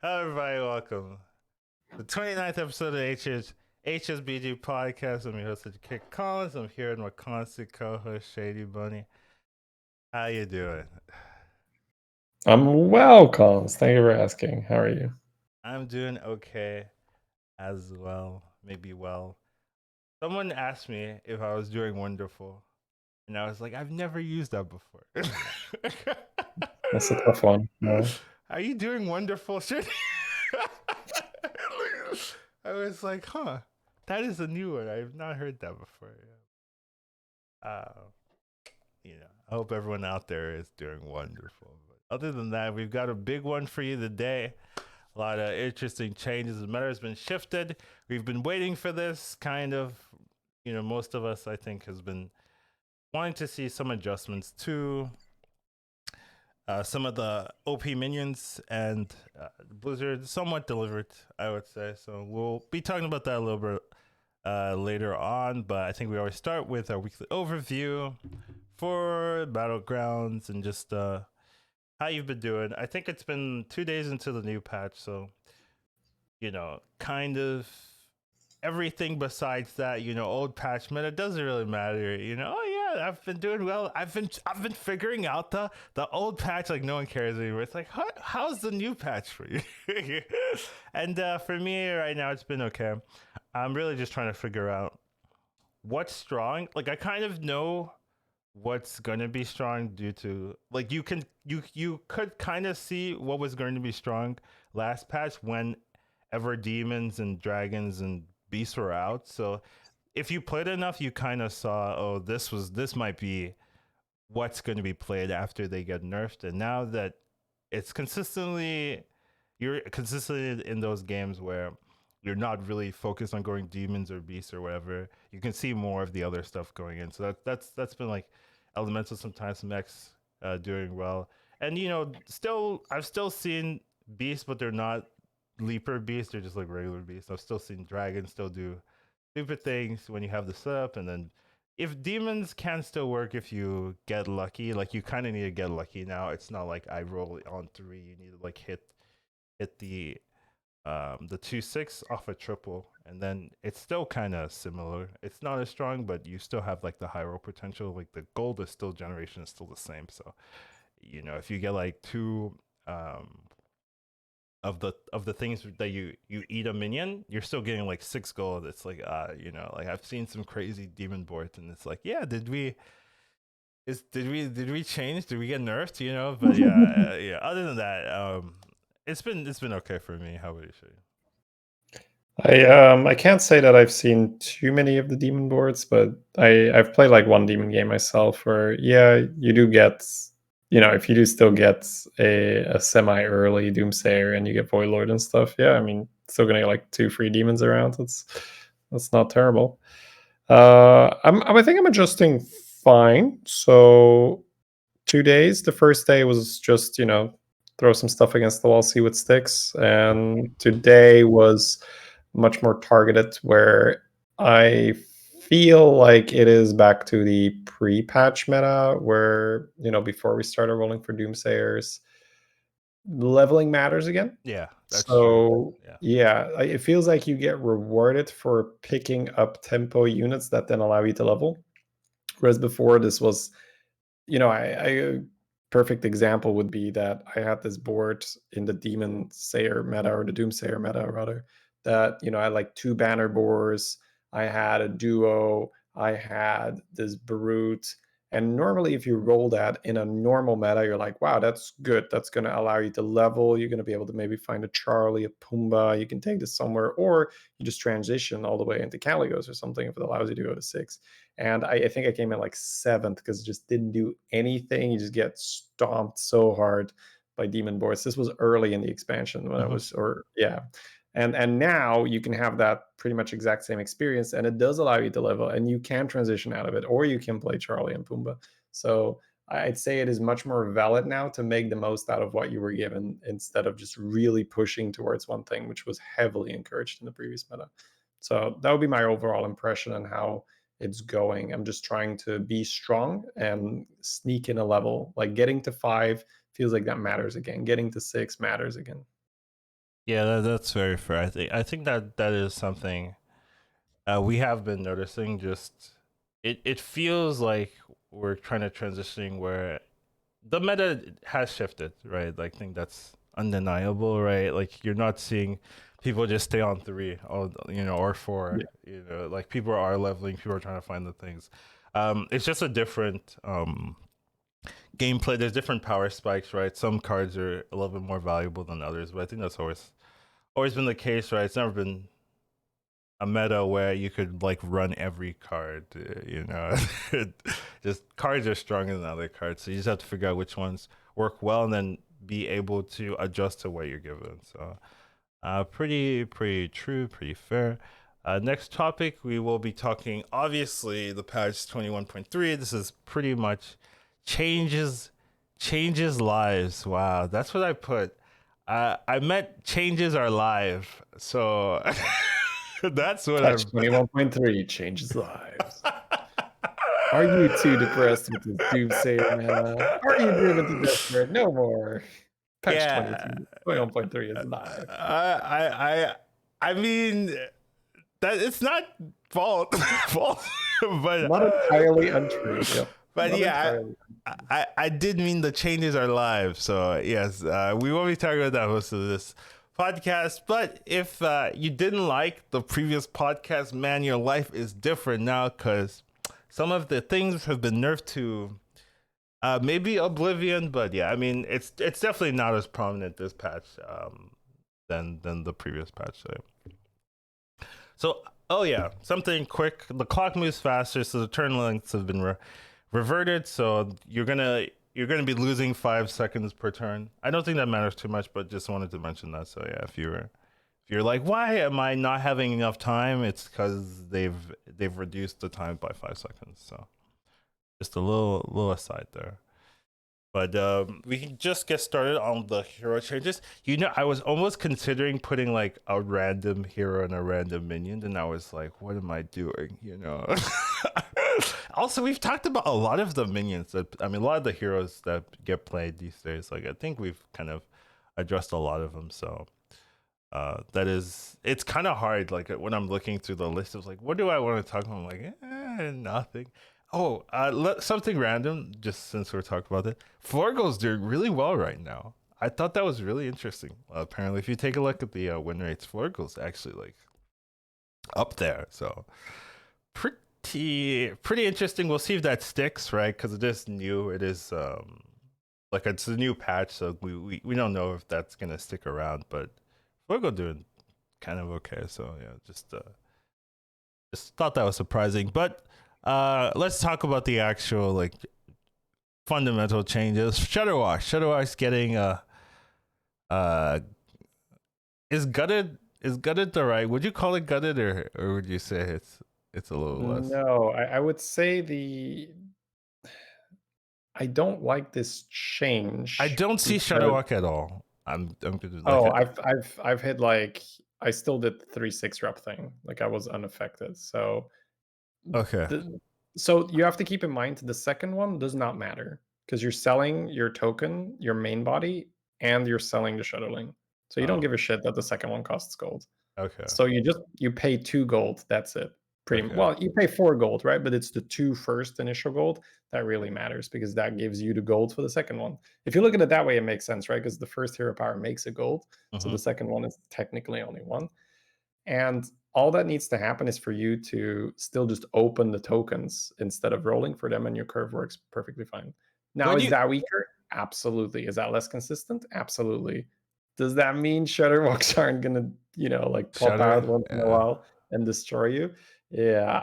Hello, everybody. Welcome. The 29th episode of HSBG podcast. I'm your host, Educatedcollins. I'm here with my constant co-host, Shady Bunny. How you doing? I'm well, Collins. Thank you for asking. How are you? I'm doing okay as well. Maybe well. Someone asked me if I was doing wonderful, and I was like, I've never used that before. That's a tough one. No. Are you doing wonderful, Shady? I was like, huh, that is a new one. I've not heard that before. Uh, I hope everyone out there is doing wonderful. But other than that, we've got a big one for you today. A lot of interesting changes. The meta has been shifted. We've been waiting for this kind of. Most of us, I think, has been wanting to see some adjustments to some of the OP minions, and Blizzard somewhat delivered, I would say. So we'll be talking about that a little bit later on. But I think we always start with our weekly overview for Battlegrounds and just how you've been doing. I think it's been 2 days into the new patch, so kind of everything besides that, old patch meta doesn't really matter. Oh yeah, I've been doing well. I've been figuring out the old patch, like no one cares anymore. It's like how's the new patch for you? And for me right now, it's been okay. I'm really just trying to figure out what's strong. Like I kind of know what's gonna be strong due to like you could kind of see what was going to be strong last patch whenever demons and dragons and beasts were out. So if you played enough, you kind of saw, oh, this might be what's going to be played after they get nerfed. And now that it's you're consistently in those games where you're not really focused on going demons or beasts or whatever. You can see more of the other stuff going in. So that's been like elemental, sometimes some X doing well. And still I've still seen beasts, but they're not leaper beasts. They're just like regular beasts. I've still seen dragons still do stupid things when you have the setup, and then if demons can still work if you get lucky, like you kind of need to get lucky now. It's not like I roll it on three. You need to like hit the 2-6 off a triple, and then it's still kind of similar. It's not as strong, but you still have like the high roll potential. Like the gold is still generation is still the same. So if you get like two of the things that you eat a minion, you're still getting like 6 gold. It's like like I've seen some crazy demon boards, and it's like, yeah, did we change? Did we get nerfed? But yeah, yeah. Other than that, it's been okay for me. How about you, Shay? I can't say that I've seen too many of the demon boards, but I've played like one demon game myself where yeah, you do get if you do still get a semi early Doomsayer and you get Void Lord and stuff, yeah, I mean still gonna get like 2 free demons around. That's not terrible. I think I'm adjusting fine. So 2 days. The first day was just, throw some stuff against the wall, see what sticks. And today was much more targeted, where I feel like it is back to the pre-patch meta, where, before we started rolling for Doomsayers, leveling matters again. Yeah, that's true. So Yeah. yeah, it feels like you get rewarded for picking up tempo units that then allow you to level. Whereas before, this was I perfect example would be that I had this board in the Demon Sayer meta, or the Doomsayer meta rather, that I had like 2 banner boars, I had a duo, I had this brute. And normally if you roll that in a normal meta, you're like, wow, that's good. That's going to allow you to level. You're going to be able to maybe find a Charlie, a Pumbaa. You can take this somewhere, or you just transition all the way into Caligos or something if it allows you to go to 6. And I think I came in like 7th because it just didn't do anything. You just get stomped so hard by demon boards. This was early in the expansion when I Hmm. was, or yeah. And now you can have that pretty much exact same experience, and it does allow you to level, and you can transition out of it, or you can play Charlie and Pumbaa. So I'd say it is much more valid now to make the most out of what you were given, instead of just really pushing towards one thing, which was heavily encouraged in the previous meta. So that would be my overall impression on how it's going. I'm just trying to be strong and sneak in a level. Like getting to 5 feels like that matters again. Getting to 6 matters again. Yeah, that's very fair. I think that is something we have been noticing. Just it feels like we're trying to transitioning where the meta has shifted, right? Like, I think that's undeniable, right? Like, you're not seeing people just stay on three, or or four. Yeah. Like, people are leveling, people are trying to find the things. It's just a different gameplay. There's different power spikes, right? Some cards are a little bit more valuable than others, but I think that's always been the case, right? It's never been a meta where you could like run every card. Just cards are stronger than other cards, so you just have to figure out which ones work well, and then be able to adjust to what you're given. So, pretty true, pretty fair. Next topic, we will be talking. Obviously, the patch 21.3. This is pretty much changes changes lives. Wow, that's what I put. I meant changes are live. So that's what Patch I'm. 21.3 changes lives. Are you too depressed with this doomsayer mana? Are you driven to despair? No more. Patch Yeah. 22, 21.3 is live. I mean that it's not fault, fault, but Not entirely untrue. Yep. but Not yeah. entirely. I did mean the changes are live, so yes, we won't be talking about that most of this podcast. But if you didn't like the previous podcast, man, your life is different now because some of the things have been nerfed to maybe oblivion. But yeah, I mean it's definitely not as prominent this patch than the previous patch. So oh yeah, something quick. The clock moves faster, so the turn lengths have been reverted. So you're gonna be losing 5 seconds per turn. I don't think that matters too much, but just wanted to mention that. So yeah, if you're like, why am I not having enough time? It's because they've reduced the time by 5 seconds. So just a little aside there. But we can just get started on the hero changes. I was almost considering putting like a random hero and a random minion, and I was like, what am I doing? Also, we've talked about a lot of the minions a lot of the heroes that get played these days. Like, I think we've kind of addressed a lot of them. So it's kind of hard. Like, when I'm looking through the list of like, what do I want to talk about? I'm like, nothing. Oh, something random. Just since we're talking about it, Florgo's doing really well right now. I thought that was really interesting. Apparently, if you take a look at the win rates, Florgo's actually like up there. So pretty interesting. We'll see if that sticks, right? Because it is new. It is like it's a new patch, so we don't know if that's gonna stick around. But Florgo doing kind of okay. So yeah, just thought that was surprising. But let's talk about the actual like fundamental changes. Shutterwash getting uh is gutted the right? Would you call it gutted, or would you say it's a little less? No, I would say I don't like this I change don't see because Shutterwalk at all. I'm good. Like, oh, I've hit like I still did 3-6 rep thing. Like I was unaffected. So okay, the so you have to keep in mind the second one does not matter because you're selling your token, your main body, and you're selling the shuttling. So you don't oh, give a shit that the second one costs gold. okay, So you pay 2 gold. That's it. okay, Well, you pay 4 gold, right? But it's the 2 first initial gold that really matters because that gives you the gold for the second one. If you look at it that way, it makes sense, right? Because the first hero power makes a gold, so mm-hmm. the second one is technically only one. And all that needs to happen is for you to still just open the tokens instead of rolling for them, and your curve works perfectly fine. Now, When is you that weaker? Absolutely. Is that less consistent? Absolutely. Does that mean Shutterwalks aren't gonna, like pop Shutter, out once in a yeah, while and destroy you? Yeah,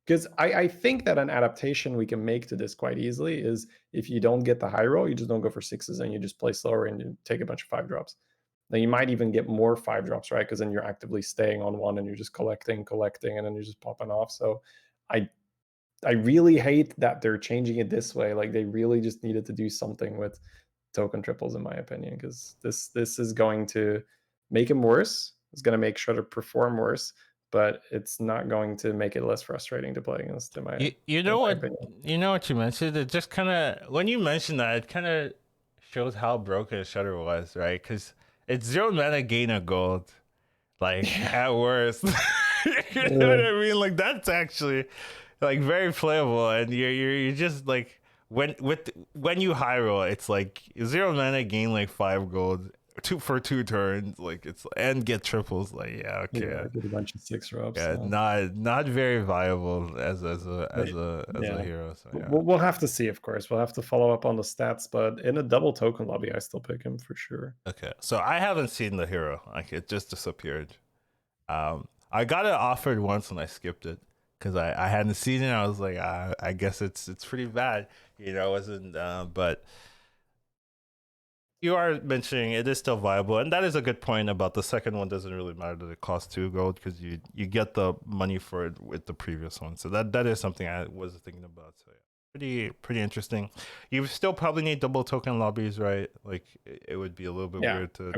because I think that an adaptation we can make to this quite easily is if you don't get the high roll, you just don't go for sixes and you just play slower and you take a bunch of 5 drops. Now you might even get more 5 drops, right? Because then you're actively staying on one and you're just collecting, and then you're just popping off. So I I really hate that they're changing it this way. Like they really just needed to do something with token triples, in my opinion, because this is going to make him worse. It's going to make Shredder perform worse, but it's not going to make it less frustrating to play against, in my you in know my what opinion. you know what you mentioned. It just kind of when you mentioned that, it kind of shows how broken Shutter was, right? Because it's 0 mana gain a gold. Like at worst. You know what Yeah. I mean? Like that's actually like very playable, and you're just like when you high roll, it's like 0 mana gain like 5 gold, 2 for 2 turns, like it's and get triples. Like yeah, Yeah, okay, get a bunch of 6 drops. yeah, not very viable But as a yeah, hero. So yeah, we'll have to see. Of course, we'll have to follow up on the stats. But in a double token lobby, I still pick him for sure. okay. So I haven't seen the hero. Like it just disappeared. I got it offered once and I skipped it because I hadn't seen it. I was like, I guess it's pretty bad, you know. It wasn't, but you are mentioning it is still viable, and that is a good point about the second one. Doesn't really matter that it costs 2 gold because you get the money for it with the previous one. So that is something I was thinking about. So yeah, pretty interesting. You still probably need double token lobbies, right? Like it would be a little bit Yeah, weird to.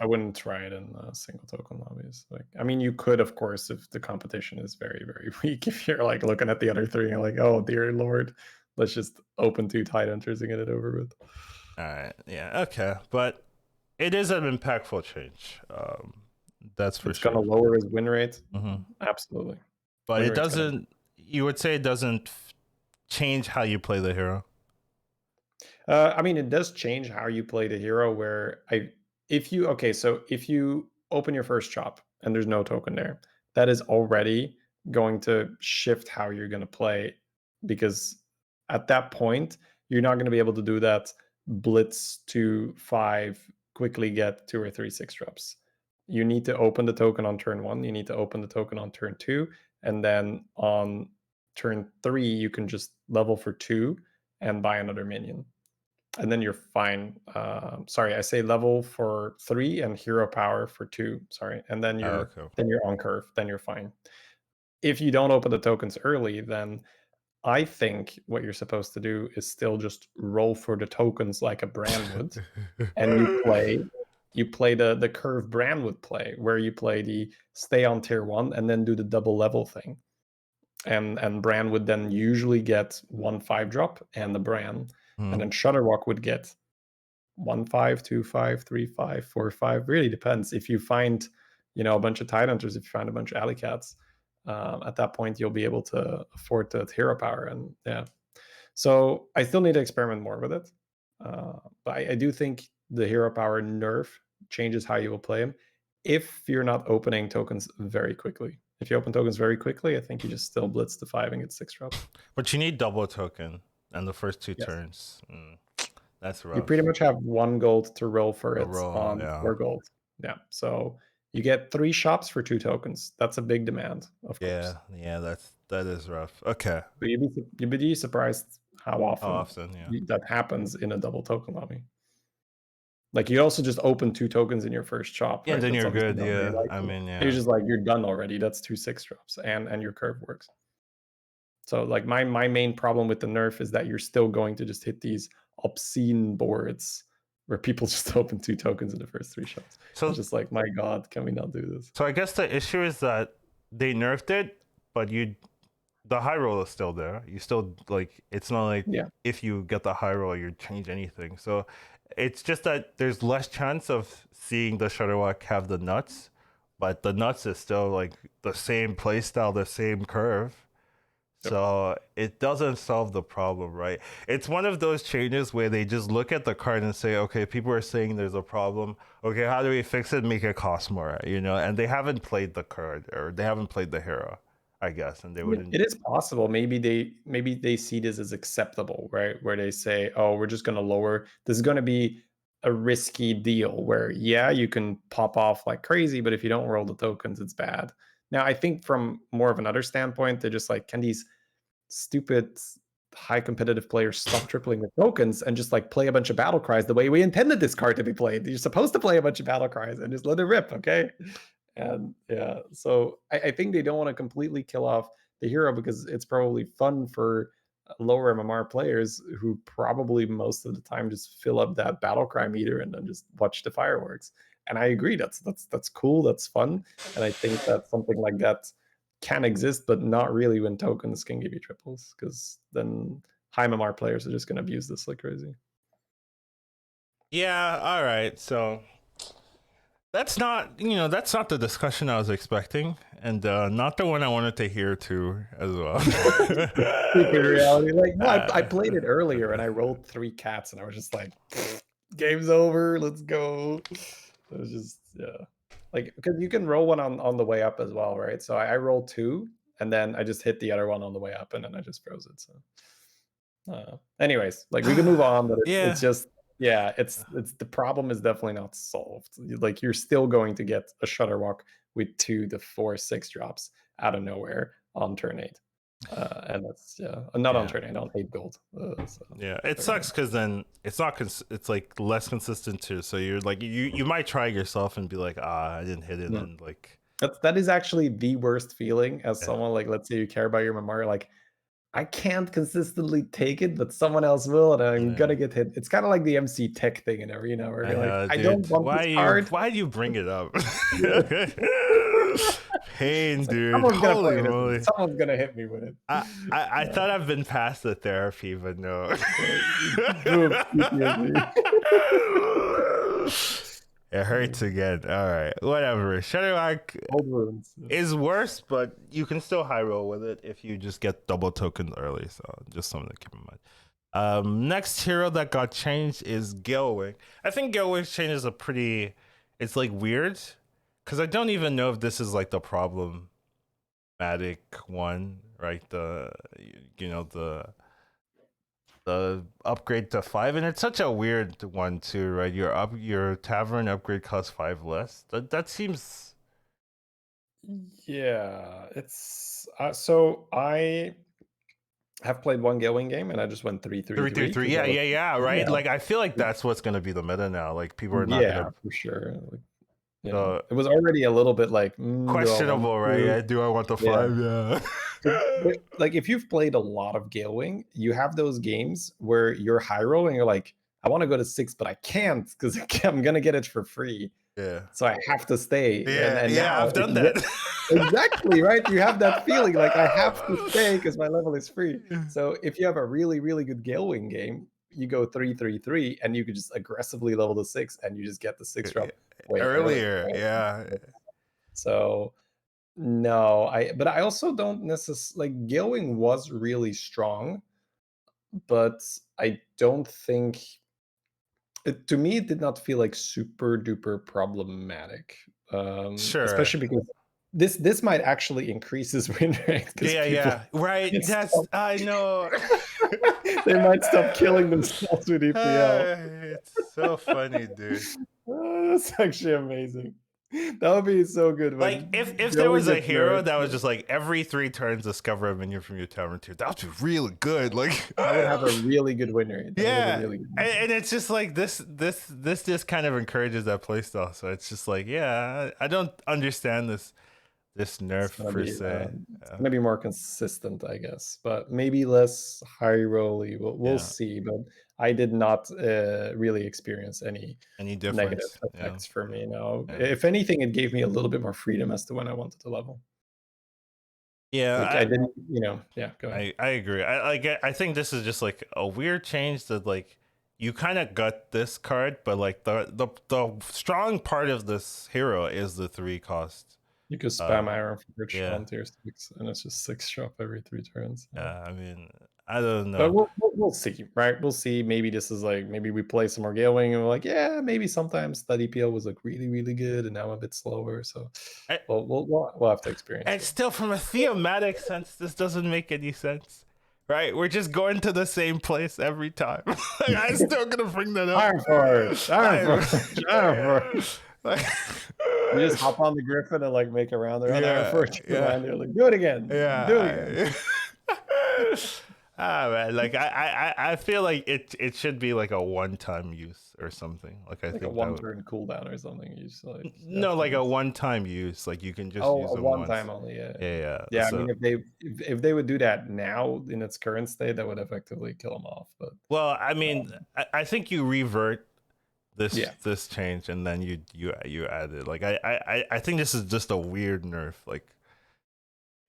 I wouldn't try it in single token lobbies. Like, I mean, you could, of course, if the competition is very, very weak. If you're like looking at the other three and like, oh dear lord, let's just open 2 Tidehunters and get it over with. All right, yeah, okay, but it is an impactful change. That's for It's gonna sure. lower his win rate. Hmm. Absolutely. But Win it rate's gonna. doesn't. You would say it doesn't change how you play the hero. I mean, it does change how you play the hero. If you, okay, so if you open your first chop and there's no token there, that is already going to shift how you're going to play, because at that point, you're not going to be able to do that blitz to 5, quickly get 2 or 3 6 drops. You need to open the token on turn 1, you need to open the token on turn 2, and then on turn 3, you can just level for 2 and buy another minion, and then you're fine. Sorry, I say level for 3 and hero power for 2. Sorry, and Oh, okay. then you're on curve. Then you're fine. If you don't open the tokens early, then I think what you're supposed to do is still just roll for the tokens like a brand would, and you play the curve brand would play, where you play the stay on tier 1 and then do the double level thing. And Bran would then usually get 1 5 drop and the Bran, and then Shutterwalk would get 1 5, 2 5, 3 5, 4 5. Really depends. If you find, a bunch of Tidehunters, if you find a bunch of Alley Cats, at that point you'll be able to afford the hero power. And yeah, so I still need to experiment more with it. But I do think the hero power nerf changes how you will play him if you're not opening tokens very quickly. If you open tokens very quickly, I think you just still blitz the 5 and get 6 drops. But you need double token and the first 2 Yes. turns. That's You pretty rough. much have 1 gold to roll for A it roll, on yeah. 4 gold. Yeah. So you get 3 shops for 2 tokens. That's a big demand, of course. Yeah, that is rough. Okay. But you'd be surprised how How often often, yeah. that happens in a double token lobby. Like, you also just open 2 tokens in your first chop, Yeah, and right? then That's you're obviously good, not very yeah. I likely. mean, You're yeah. just like, you're done already. That's 2 6 drops, and your curve works. So like my main problem with the nerf is that you're still going to just hit these obscene boards where people just open 2 tokens in the first 3 shots. It's So just like, my God, can we not do this? I guess the issue is that they nerfed it, but the high roll is still there. You still like it's not like Yeah. if you get the high roll you change anything. So it's just that there's less chance of seeing the Shutterwalk have the nuts, but the nuts is still like the same playstyle, the same curve. Yep. So it doesn't solve the problem, right? It's one of those changes where they just look at the card and say, okay, people are saying there's a problem. Okay, how do we fix it? Make it cost more, you know? And they haven't played the card or they haven't played the hero, I guess, and they I mean, wouldn't. it is possible. Maybe they see this as acceptable, right? Where they say, "Oh, we're just going to lower. This is going to be a risky deal where, yeah, you can pop off like crazy, but if you don't roll the tokens, it's bad." Now, I think from more of another standpoint, they're just like, can these stupid high competitive players stop tripling the tokens and just like play a bunch of battle cries the way we intended this card to be played? You're supposed to play a bunch of battle cries and just let it rip, okay? And yeah, so I think they don't want to completely kill off the hero, because it's probably fun for lower MMR players who probably most of the time just fill up that battle cry meter and then just watch the fireworks. And I agree, that's cool, that's fun, and I think that something like that can exist, but not really when tokens can give you triples, because then high MMR players are just going to abuse this like crazy. Yeah, all right. So That's not, that's not the discussion I was expecting, and not the one I wanted to hear too as well. Stupid reality. Like, no, I uh, played it earlier and I rolled 3 cats and I was just like, game's over. Let's go. It was just, yeah. Like, because you can roll one on the way up as well, right? So I rolled two and then I just hit the other one on the way up and then I just froze it. So, anyways, like we can move on, but it's yeah, just, yeah, it's the problem is definitely not solved. Like, you're still going to get a Shutterwalk with 2 to 4 6 drops out of nowhere on turn 8. And that's, yeah, not on yeah. turn 8, on 8 gold. So Yeah, it very sucks because then it's not it's like less consistent too. So you're like you might try yourself and be like, I didn't hit it, nice. and like That is actually the worst feeling as yeah, someone, like, let's say you care about your memoir, like, I can't consistently take it, but someone else will, and I'm yeah, gonna get hit. It's kind of like the MC Tech thing, and every, where you're like, I don't dude, want this card. why do you bring it up? Yeah. Pain, It's like, dude. someone's gonna Holy play this. moly. Someone's gonna hit me with it. I thought I've been past the therapy, but no. Boom, PTSD. It hurts again. All right, whatever. Shutterlock Old wounds. is worse, but you can still high roll with it if you just get double tokens early. So just something to keep in mind. Next hero that got changed is Galewing. I think Galewing's change is it's like weird because I don't even know if this is like the problematic one, right? The upgrade to 5, and it's such a weird one too, right? Your tavern upgrade costs 5 less. That seems Yeah, it's so I have played one Gilwing game, and I just went 3-3-3 3-3-3. because Yeah, I was, yeah, yeah. Right. yeah, Like I feel like that's what's gonna be the meta now. Like people are not yeah, gonna for sure. Like, uh it was already a little bit like, do I want questionable, right? to? Yeah, do I want the Yeah. 5? Yeah. Like, if you've played a lot of Galewing, you have those games where you're high rolling, you're like, I want to go to 6, but I can't because I'm gonna get it for free. Yeah. So I have to stay. Yeah, And yeah, now I've if done you that. get, exactly, right? You have that feeling like I have to stay because my level is free. So if you have a really, really good Galewing game, you go 3-3-3 and you could just aggressively level the 6 and you just get the 6 drop way early. Earlier, Right? yeah. So no, but I also don't necessarily, like, Galewing was really strong, but I don't think to me it did not feel like super duper problematic. Sure. Especially because this might actually increase his win rate because Yeah, people yeah. Right. might That's stop, I know. they might stop killing themselves with EPL. It's so funny, dude. That's actually amazing. That would be so good Like when if there Galewing was a gets hero nerfed. that was just like every 3 turns discover a minion from your tavern tier, that would be really good. Like That would have a really good win rate. That would have a yeah. really good win rate. And it's just like this just kind of encourages that playstyle. So it's just like, yeah, I don't understand this It's nerf gonna per be se. it's gonna be more consistent, I guess, but maybe less high rolly. We'll Yeah. see. But I did not really experience any Any negative difference? Yeah. effects for me. No, Yeah. if anything, it gave me a little bit more freedom as to when I wanted to level. Like, I Yeah, didn't, yeah. Go ahead. I agree. I think this is just like a weird change that like you kind of got this card, but like the strong part of this hero is the 3 cost. You could spam Uh, Iron Forge yeah, on tier 6, and it's just 6 drop every 3 turns. Yeah. I mean, I don't But know. we'll see, right? We'll see. Maybe this is like, maybe we play some more Galewing and we're like, yeah, maybe sometimes that EPL was like really, really good, and now I'm a bit slower. So, I, well, we'll have to experience and it. still, from a thematic sense, this doesn't make any sense, right? We're just going to the same place every time. Like, I'm still gonna bring that up. Iron Forge, Iron Forge, Iron Forge. Like, You just hop on the Griffin and like make a round around Iron yeah, Forge, yeah. and you're like, do it again, do it again. Yeah. Man, like I feel like it should be like a one-time use or something. Like I Like a think that would, one-turn cooldown or something. You just like, you have no, to like a use. one-time use. Like you can just Oh, use a them one once. time only. Yeah. Yeah, yeah. Yeah, I So, mean, if they would do that now in its current state, that would effectively kill them off. But well, I mean, I think you revert yeah, this change and then you add it. Like I think this is just a weird nerf. Like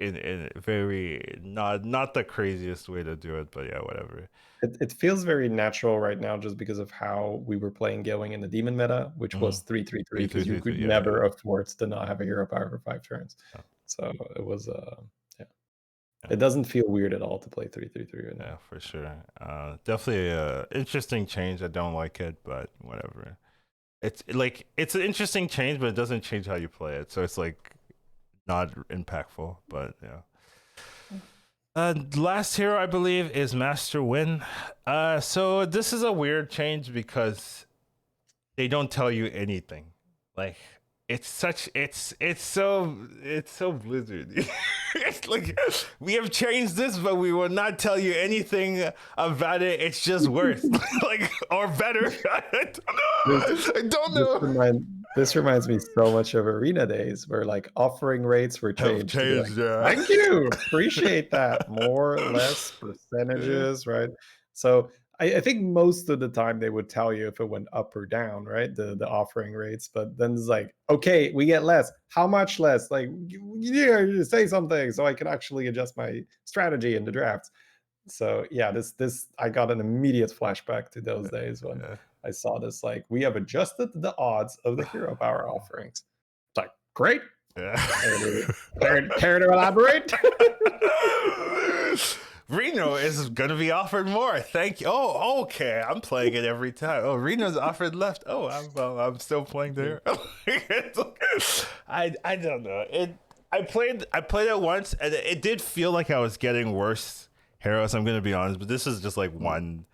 in very not the craziest way to do it, but yeah, whatever. It feels very natural right now just because of how we were playing going in the demon meta, which Mm-hmm. was 3-3-3, Three, three, because you three, could three. Yeah, never afford to not have a hero power for 5 turns. yeah, So it was yeah. yeah, It doesn't feel weird at all to play 3-3-3 right now. yeah, for sure. Definitely a interesting change. I don't like it, but whatever. It's like it's an interesting change, but it doesn't change how you play it. So it's like not impactful, but yeah. Last hero I believe is Master Win. So this is a weird change because they don't tell you anything. Like it's so Blizzard. It's like we have changed this, but we will not tell you anything about it. It's just worse, like or better. I don't know. This reminds me so much of Arena days where like offering rates were Have changed to be like, changed, yeah. thank you, appreciate that. More or less percentages, right? So I think most of the time they would tell you if it went up or down, right? The offering rates, but then it's like, okay, we get less. How much less? Like, you say something so I can actually adjust my strategy in the drafts. So yeah, this I got an immediate flashback to those days when Yeah. I saw this. Like, we have adjusted the odds of the hero power offerings. It's like, great. Yeah. Care to elaborate? Reno is gonna be offered more. Thank you. Oh, okay. I'm playing it every time. Oh, Reno's offered left. Oh, I'm still playing there. I don't know. I played it once and it did feel like I was getting worse heroes. I'm gonna be honest, but this is just like one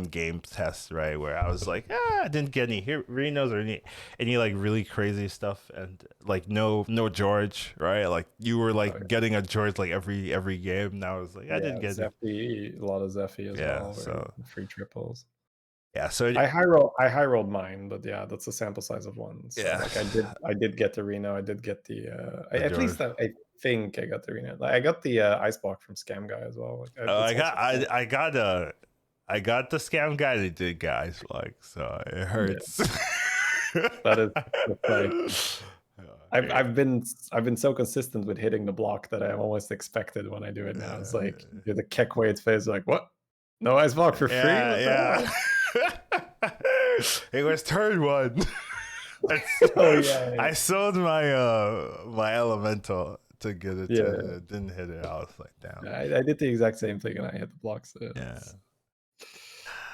game test, right? Where I was like, I didn't get any Renos or any like really crazy stuff, and like no George, right? Like you were like getting a George like every game. Now I was like, I didn't get it. Zephy, a lot of Zephy as Yeah, well. so Free triples. yeah, so I high rolled mine, but yeah, that's a sample size of one. So yeah, like I did get the Reno, I did get the the at George. least I think I got the Reno. Like, I got the ice block from Scam Guy as well. Like, I that's got also I got the scam guy that did guys like, so it hurts. that is like Yeah. I've been so consistent with hitting the block that I'm almost expected when I do it now. It's like the Keck Wade's face, like, what? No ice block for free? Yeah. It was turn one. I sold my elemental to get it. Yeah. Didn't hit it. I was like, damn. I did the exact same thing and I hit the blocks. Yeah.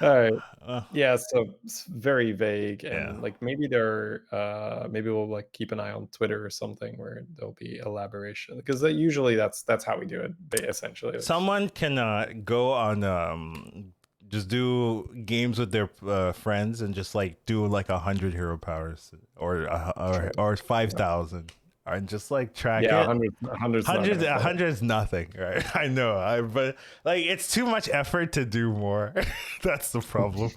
All right. Yeah, so it's very vague, and Yeah. like maybe maybe we'll like keep an eye on Twitter or something where there'll be elaboration, because usually that's how we do it essentially. Someone can go on just do games with their friends and just like do like 100 hero powers or 5,000 and just like track it. 100 is nothing, right? I know, but like it's too much effort to do more. That's the problem.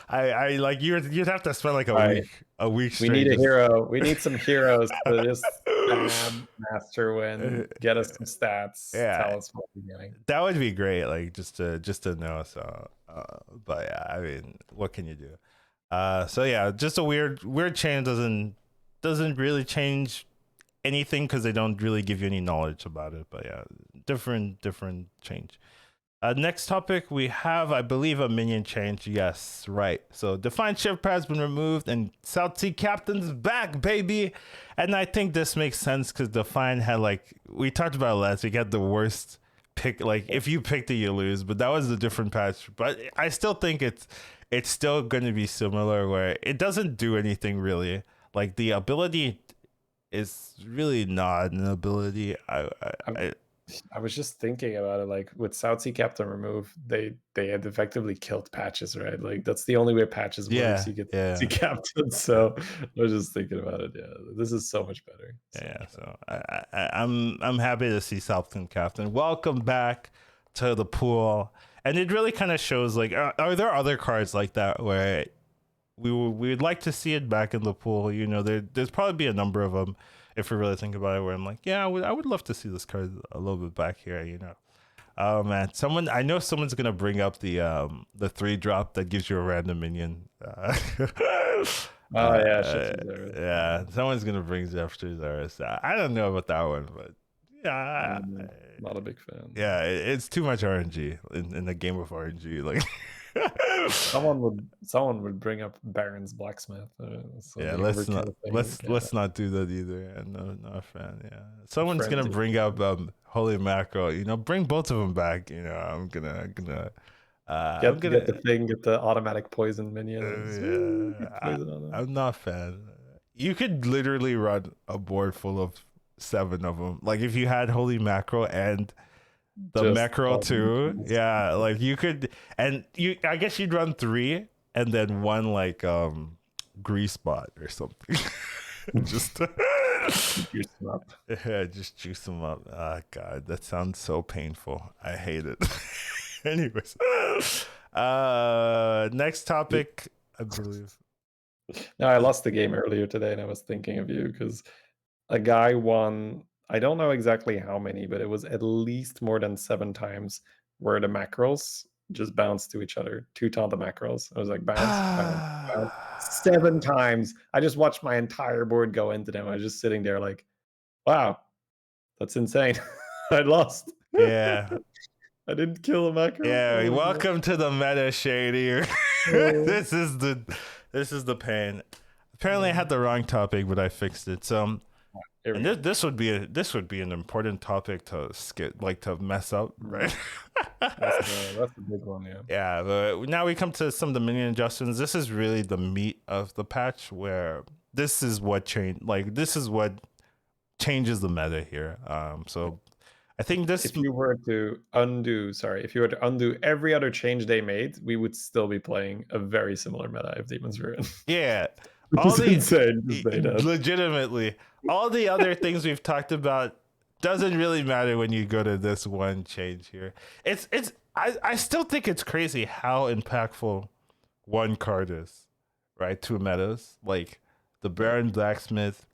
I like you'd have to spend like a week straight. We need a hero. We need some heroes to just Master Win, get us some stats. Yeah, tell us what we're getting. That would be great. Like just to know. So, but yeah, I mean, what can you do? So yeah, just a weird change doesn't really change anything because they don't really give you any knowledge about it. But yeah, different change. Next topic we have, I believe, a minion change. Yes, right. So Defiant Ship has been removed and South Sea Captain's back, baby. And I think this makes sense because Defiant had, like, we talked about it last week, had the worst pick. Like, if you picked it, you lose. But that was a different patch. But I still think it's still going to be similar, where it doesn't do anything really. Like, the ability is really not an ability. I was just thinking about it, like with South Sea Captain removed, they had effectively killed patches, right? Like that's the only way patches works. You get Sea Captain. So I was just thinking about it. Yeah, this is so much better. So I'm happy to see South Sea Captain. Welcome back to the pool, and it really kind of shows like are there other cards like that where we'd like to see it back in the pool? You know, there's probably be a number of them. If we really think about it, where I'm like, yeah, I would love to see this card a little bit back here, you know. Oh man, I know someone's gonna bring up the 3-drop that gives you a random minion. Yeah, someone's gonna bring Jeff Zaris. I don't know about that one, but Yeah, Not a big fan. yeah, it's too much RNG in a game of RNG. Like, Someone would bring up Baron's blacksmith. So yeah, the overkill thing. Yeah, let's not do that either. Yeah, no, not a fan. Yeah, someone's gonna frenzy. bring up holy mackerel. Bring both of them back. I'm Get the gonna. thing, get the automatic poison minion. Yeah, Poison on them. I'm not a fan. You could literally run a board full of 7 of them. Like if you had holy mackerel and the Just mackerel too, things. yeah. Like you could, and I guess you'd run 3 and then one like grease spot or something. Just Juice them up. yeah, just juice them up. Ah, God, that sounds so painful. I hate it. Anyways, next topic, I believe. No, I lost the game earlier today, and I was thinking of you because a guy won. I don't know exactly how many, but it was at least more than 7 times where the mackerels just bounced to each other. Two the mackerels. I was like bounce, bounce, bounce. 7 times. I just watched my entire board go into them. I was just sitting there like, wow, that's insane. I lost. Yeah. I didn't kill a mackerel. Yeah, Oh my God. welcome to the meta shady. Oh, this is the pain. Apparently I had the wrong topic, but I fixed it. So here we and go. this would be an important topic to skip, like to mess up, right? That's the big one, yeah. Yeah, but now we come to some of the minion adjustments. This is really the meat of the patch, where this is what changed. Like this is what changes the meta here. So I think this. If you were to undo every other change they made, we would still be playing a very similar meta if Demons were in. Yeah, Which all is the insane to say that. legitimately all the other things we've talked about doesn't really matter when you go to this one change here. I still think it's crazy how impactful one card is, right? 2 metas like the Baron Blacksmith,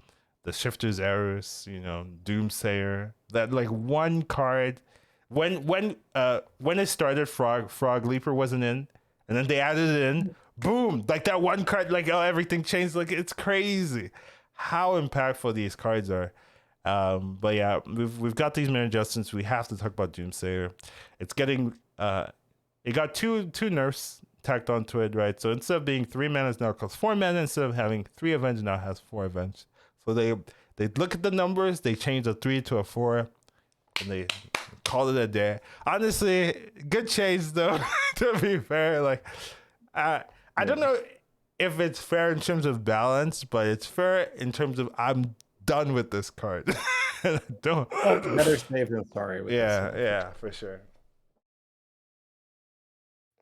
the Shifter's Arrows, Doomsayer. That like one card when it started, Frog Leaper wasn't in, and then they added it in. Boom! Like that one card, like everything changed. Like it's crazy how impactful these cards are. But yeah, we've got these many adjustments. We have to talk about Doomsayer. It's getting it got two nerfs tacked onto it, right? So instead of being 3 mana, it now costs 4 mana. Instead of having 3 avenge, now has 4 avenge. So they look at the numbers, they change a 3 to a 4, and they call it a day. Honestly, good change though. To be fair, like I don't know if it's fair in terms of balance, but it's fair in terms of I'm done with this card. I don't. Better safe than sorry with this one. Yeah, for sure.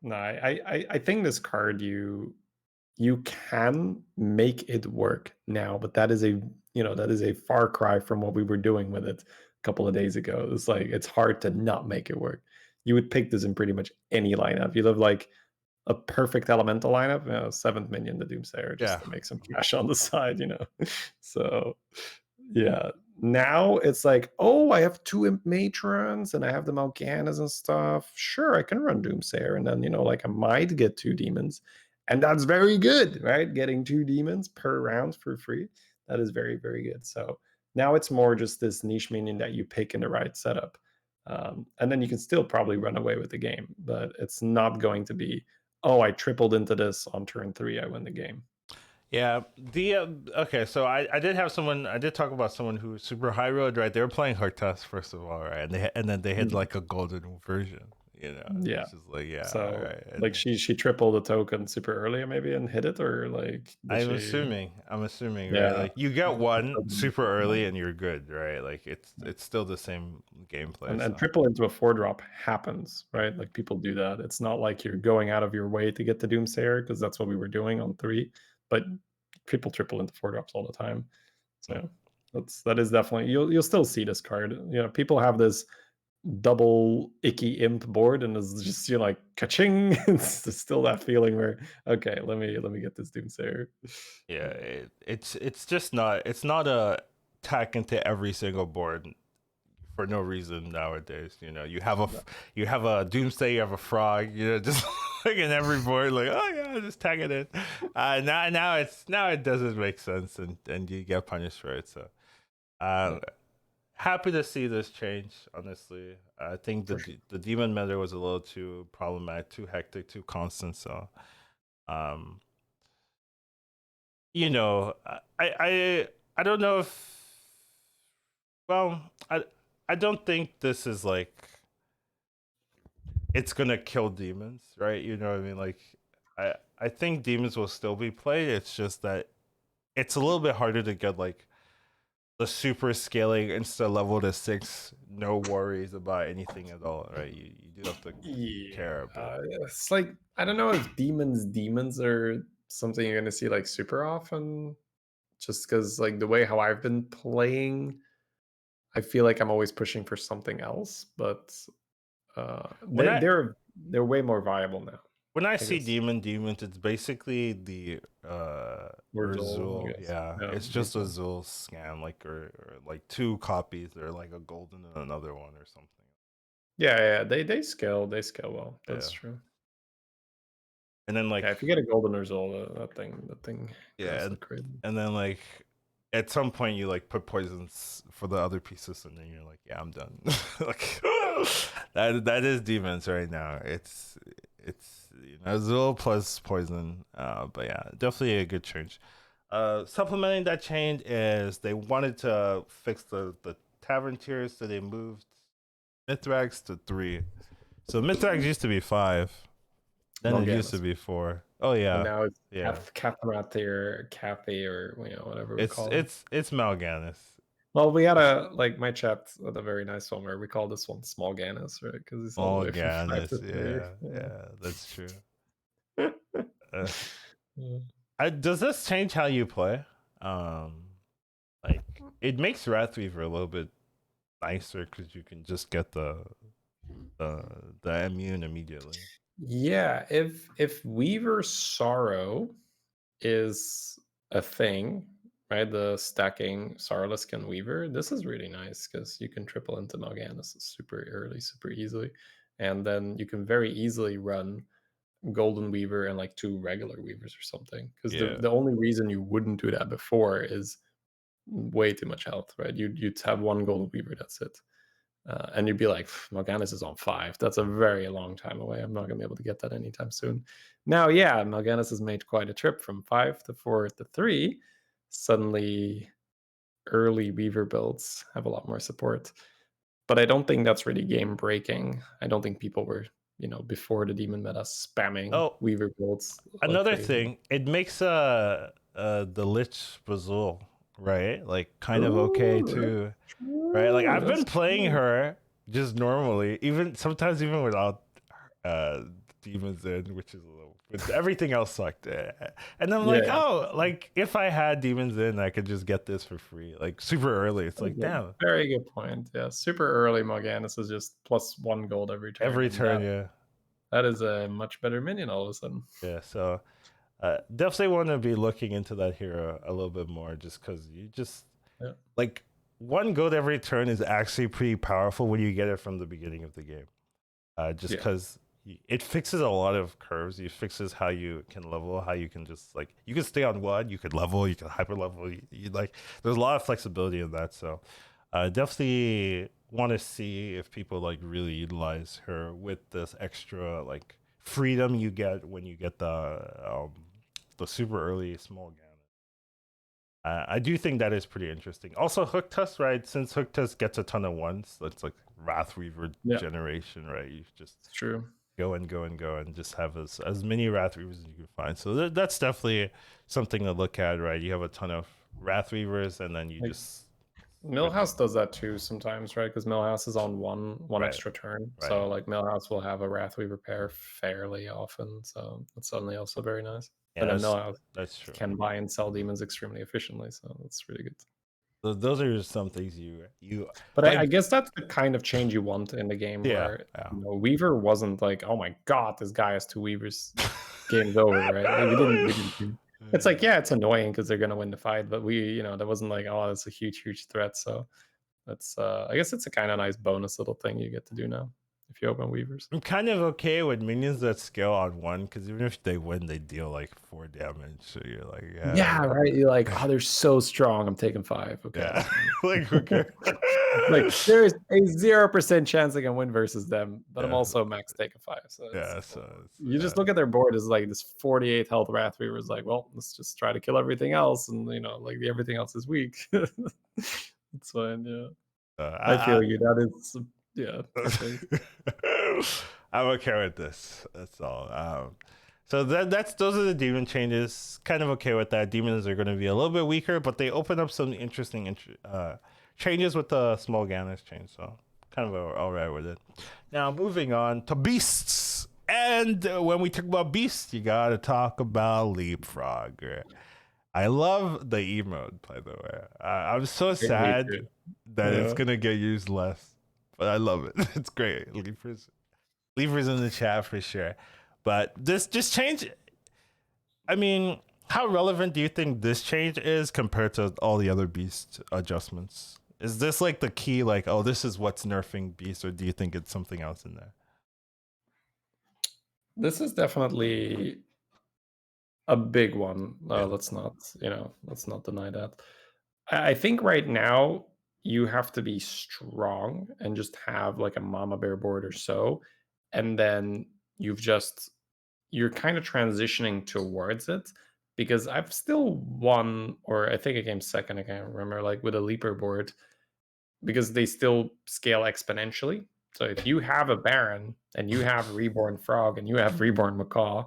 No, I think this card you can make it work now, but that is a far cry from what we were doing with it a couple of days ago. It's like it's hard to not make it work. You would pick this in pretty much any lineup. You live like a perfect elemental lineup, 7th minion, the Doomsayer, just to make some cash on the side. So yeah. Now it's like, oh, I have 2 imp matrons and I have the Malkanas and stuff. Sure, I can run Doomsayer, and then like I might get 2 demons. And that's very good, right? Getting 2 demons per round for free. That is very, very good. So now it's more just this niche minion that you pick in the right setup. And then you can still probably run away with the game, but it's not going to be, oh, I tripled into this on turn 3, I win the game. Yeah. Okay, so I did talk about someone who was super high road, right? They were playing Hartas first of all, right? And then they had like a golden version, Yeah. It's just like, yeah. So right. like she tripled the token super early maybe and hit it, or like I'm assuming, Yeah. right? Like you get one super early and you're good, right? Like it's still the same gameplay. And triple into a 4-drop happens, right? Like people do that. It's not like you're going out of your way to get the Doomsayer, because that's what we were doing on 3, but people triple into 4-drops all the time. So that is definitely, you'll still see this card. People have this double icky imp board, and it's just like ka-ching. It's still that feeling where, okay, let me get this Doomsayer. Yeah, it's just not, it's not a tack into every single board for no reason nowadays. You have a Doomsday, you have a frog, just like in every board, like, oh yeah, just tag it in. Now it doesn't make sense, and you get punished for it. So happy to see this change. Honestly, I think For sure. the demon meta was a little too problematic, too hectic, too constant. So, um, you know, I don't know if. Well, I don't think this is like it's gonna kill demons, right? You know what I mean? Like, I think demons will still be played. It's just that it's a little bit harder to get like the super scaling insta level to 6, no worries about anything at all, right? You do have to Yeah, care a bit. it's like I don't know if demons are something you're gonna see like super often, just because like the way how I've been playing, I feel like I'm always pushing for something else, but When I they're way more viable now, when I I see guess. demons, it's basically the Wurzel, I Urzul. guess. Yeah, Yeah, it's just a Wurzel. Zul scan, like or like two copies. They're like a golden and another one or something. Yeah, yeah, they scale well. That's Yeah, true. and then Yeah, like if you get a golden Wurzel, that thing yeah, goes like crazy. and then like at some point you like put poisons for the other pieces, and then you're like, yeah, I'm done. Like that is demons right now. It's Zul plus poison. But yeah, definitely a good change. Supplementing that change is they wanted to fix the tavern tiers, so they moved Mithrax to 3. So Mithrax used to be 5, then it used to Mal'Ganis. be 4. Oh And yeah, now it's yeah. Catherine or Kathy or whatever we It's call them. it's it's Mal'Ganis. Well, we had a like my chat had a very nice one where we call this one Small Ganis, right? Because it's all the way from 5 to Mal'Ganis, 3. yeah, yeah, that's true. Yeah. Uh, Yeah. does this change how you play? Um, like it makes Wrathweaver a little bit nicer because you can just get the the immune immediately. Yeah, if Weaver Sorrow is a thing, right? The stacking Sorrowless and Weaver, this is really nice because you can triple into Mal'Ganis super early, super easily. And then you can very easily run Golden Weaver and like 2 regular Weavers or something. Because Yeah. the only reason you wouldn't do that before is way too much health, right? You'd have 1 Golden Weaver, that's it. And you'd be like, Mal'Ganis is on 5. That's a very long time away. I'm not going to be able to get that anytime soon. Now, yeah, Mal'Ganis has made quite a trip from 5 to 4 to 3. Suddenly, early Weaver builds have a lot more support. But I don't think that's really game breaking. I don't think people were, before the demon meta spamming Oh, Weaver builds like another crazy. thing, it makes the Lich Brazil, right? Like kind of okay True, too, that's right? Like true. I've been That's playing true. her just normally, even sometimes even without uh demons in, which is a little but everything else sucked. And I'm like, Yeah, oh, like if I had demons in, I could just get this for free, like super early. It's like, that's a damn, very good point. Yeah, super early Morganis is just plus 1 gold every turn, every and turn, yeah. that is a much better minion all of a sudden. Yeah, so definitely want to be looking into that hero a little bit more, just because you just Yeah, like 1 gold every turn is actually pretty powerful when you get it from the beginning of the game. Just yeah, because it fixes a lot of curves. It fixes how you can level, how you can just like you can stay on one, you could level, you can hyper level. You like there's a lot of flexibility in that. So definitely want to see if people like really utilize her with this extra like freedom you get when you get the super early small gamut. I do think that is pretty interesting. Also, Hook Tusk, right? Since Hook Tusk gets a ton of ones, so it's like Wrathweaver yeah. generation, right? You just It's true. go and go and go and just have as many Wrathweavers as you can find. So that's definitely something to look at, right? You have a ton of Wrathweavers, and then you Like just switch. Millhouse does that too sometimes, right? Because Millhouse is on one Right, extra turn, right. so like Millhouse will have a Wrathweaver pair fairly often. So that's suddenly also very nice. Yeah, And then Millhouse that's true. can buy and sell demons extremely efficiently, so that's really good. Those are some things you But I like. guess that's the kind of change you want in the game Yeah, where yeah. Weaver wasn't like, oh my god, this guy has 2 Weavers, game's over, right? Like we didn't. It's like, yeah, it's annoying because they're gonna win the fight, but that wasn't like, oh, that's a huge threat. So that's I guess it's a kind of nice bonus little thing you get to do now if you open Weavers. I'm kind of okay with minions that scale on 1 because even if they win, they deal like 4 damage. So you're like, yeah, Yeah, right. You're like, oh, they're so strong. I'm taking 5. Okay. yeah. Like who cares? Like there's a 0% chance I can win versus them, but I'm Yeah, also max take a 5. So it's yeah. So it's, you just look at their board as like this 48 health Wrath Weaver is like, well, let's just try to kill everything else, and like everything else is weak. It's fine, yeah. I I, feel you. That is yeah, perfect. I'm okay with this. That's all. So that's those are the demon changes. Kind of okay with that. Demons are going to be a little bit weaker, but they open up some interesting changes with the small Ganesh change. So kind of all right with it. Now moving on to beasts. And when we talk about beasts, you gotta talk about Leapfrog. I love the emote, by the way. I'm so Me sad too. that it's Yeah. gonna get used less, but I love it. It's great. Leavers in the chat for sure. But this just change. I mean, how relevant do you think this change is compared to all the other beast adjustments? Is this like the key? Like, oh, this is what's nerfing beast, or do you think it's something else in there? This is definitely a big one. Yeah. Let's not deny that. I think right now you have to be strong and just have like a mama bear board or so, and then you're kind of transitioning towards it because I've still won, or I think I came second. I can't remember, like with a leaper board because they still scale exponentially. So if you have a Baron and you have Reborn Frog and you have Reborn Macaw,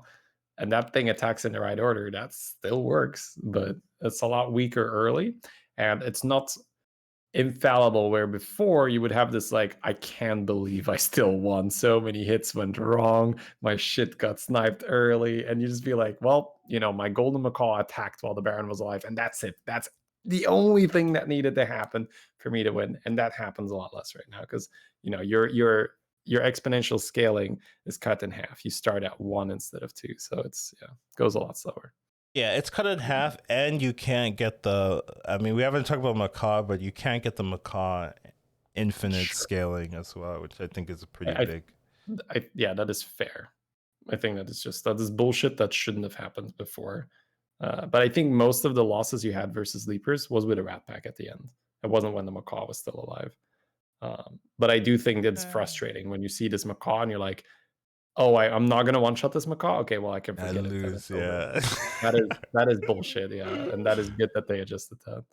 and that thing attacks in the right order, that still works, but it's a lot weaker early. And it's not infallible where before you would have this like, I can't believe I still won, so many hits went wrong, my shit got sniped early, and you just be like, well, my golden macaw attacked while the baron was alive, and that's it. That's the only thing that needed to happen for me to win, and that happens a lot less right now because your exponential scaling is cut in half. You start at 1 instead of 2, so it's goes a lot slower. Yeah, it's cut in half, and you can't get the. I mean, we haven't talked about Macaw, but you can't get the Macaw infinite Sure. scaling as well, which I think is pretty I, big. yeah, that is fair. I think that is bullshit that shouldn't have happened before. But I think most of the losses you had versus Leapers was with a Rat Pack at the end. It wasn't when the Macaw was still alive. But I do think it's frustrating when you see this Macaw and you're like, oh, I'm not gonna one shot this Macaw. Okay, well I can I forget it. Then lose, it's over. yeah. That is bullshit. Yeah, and that is good that they adjusted that.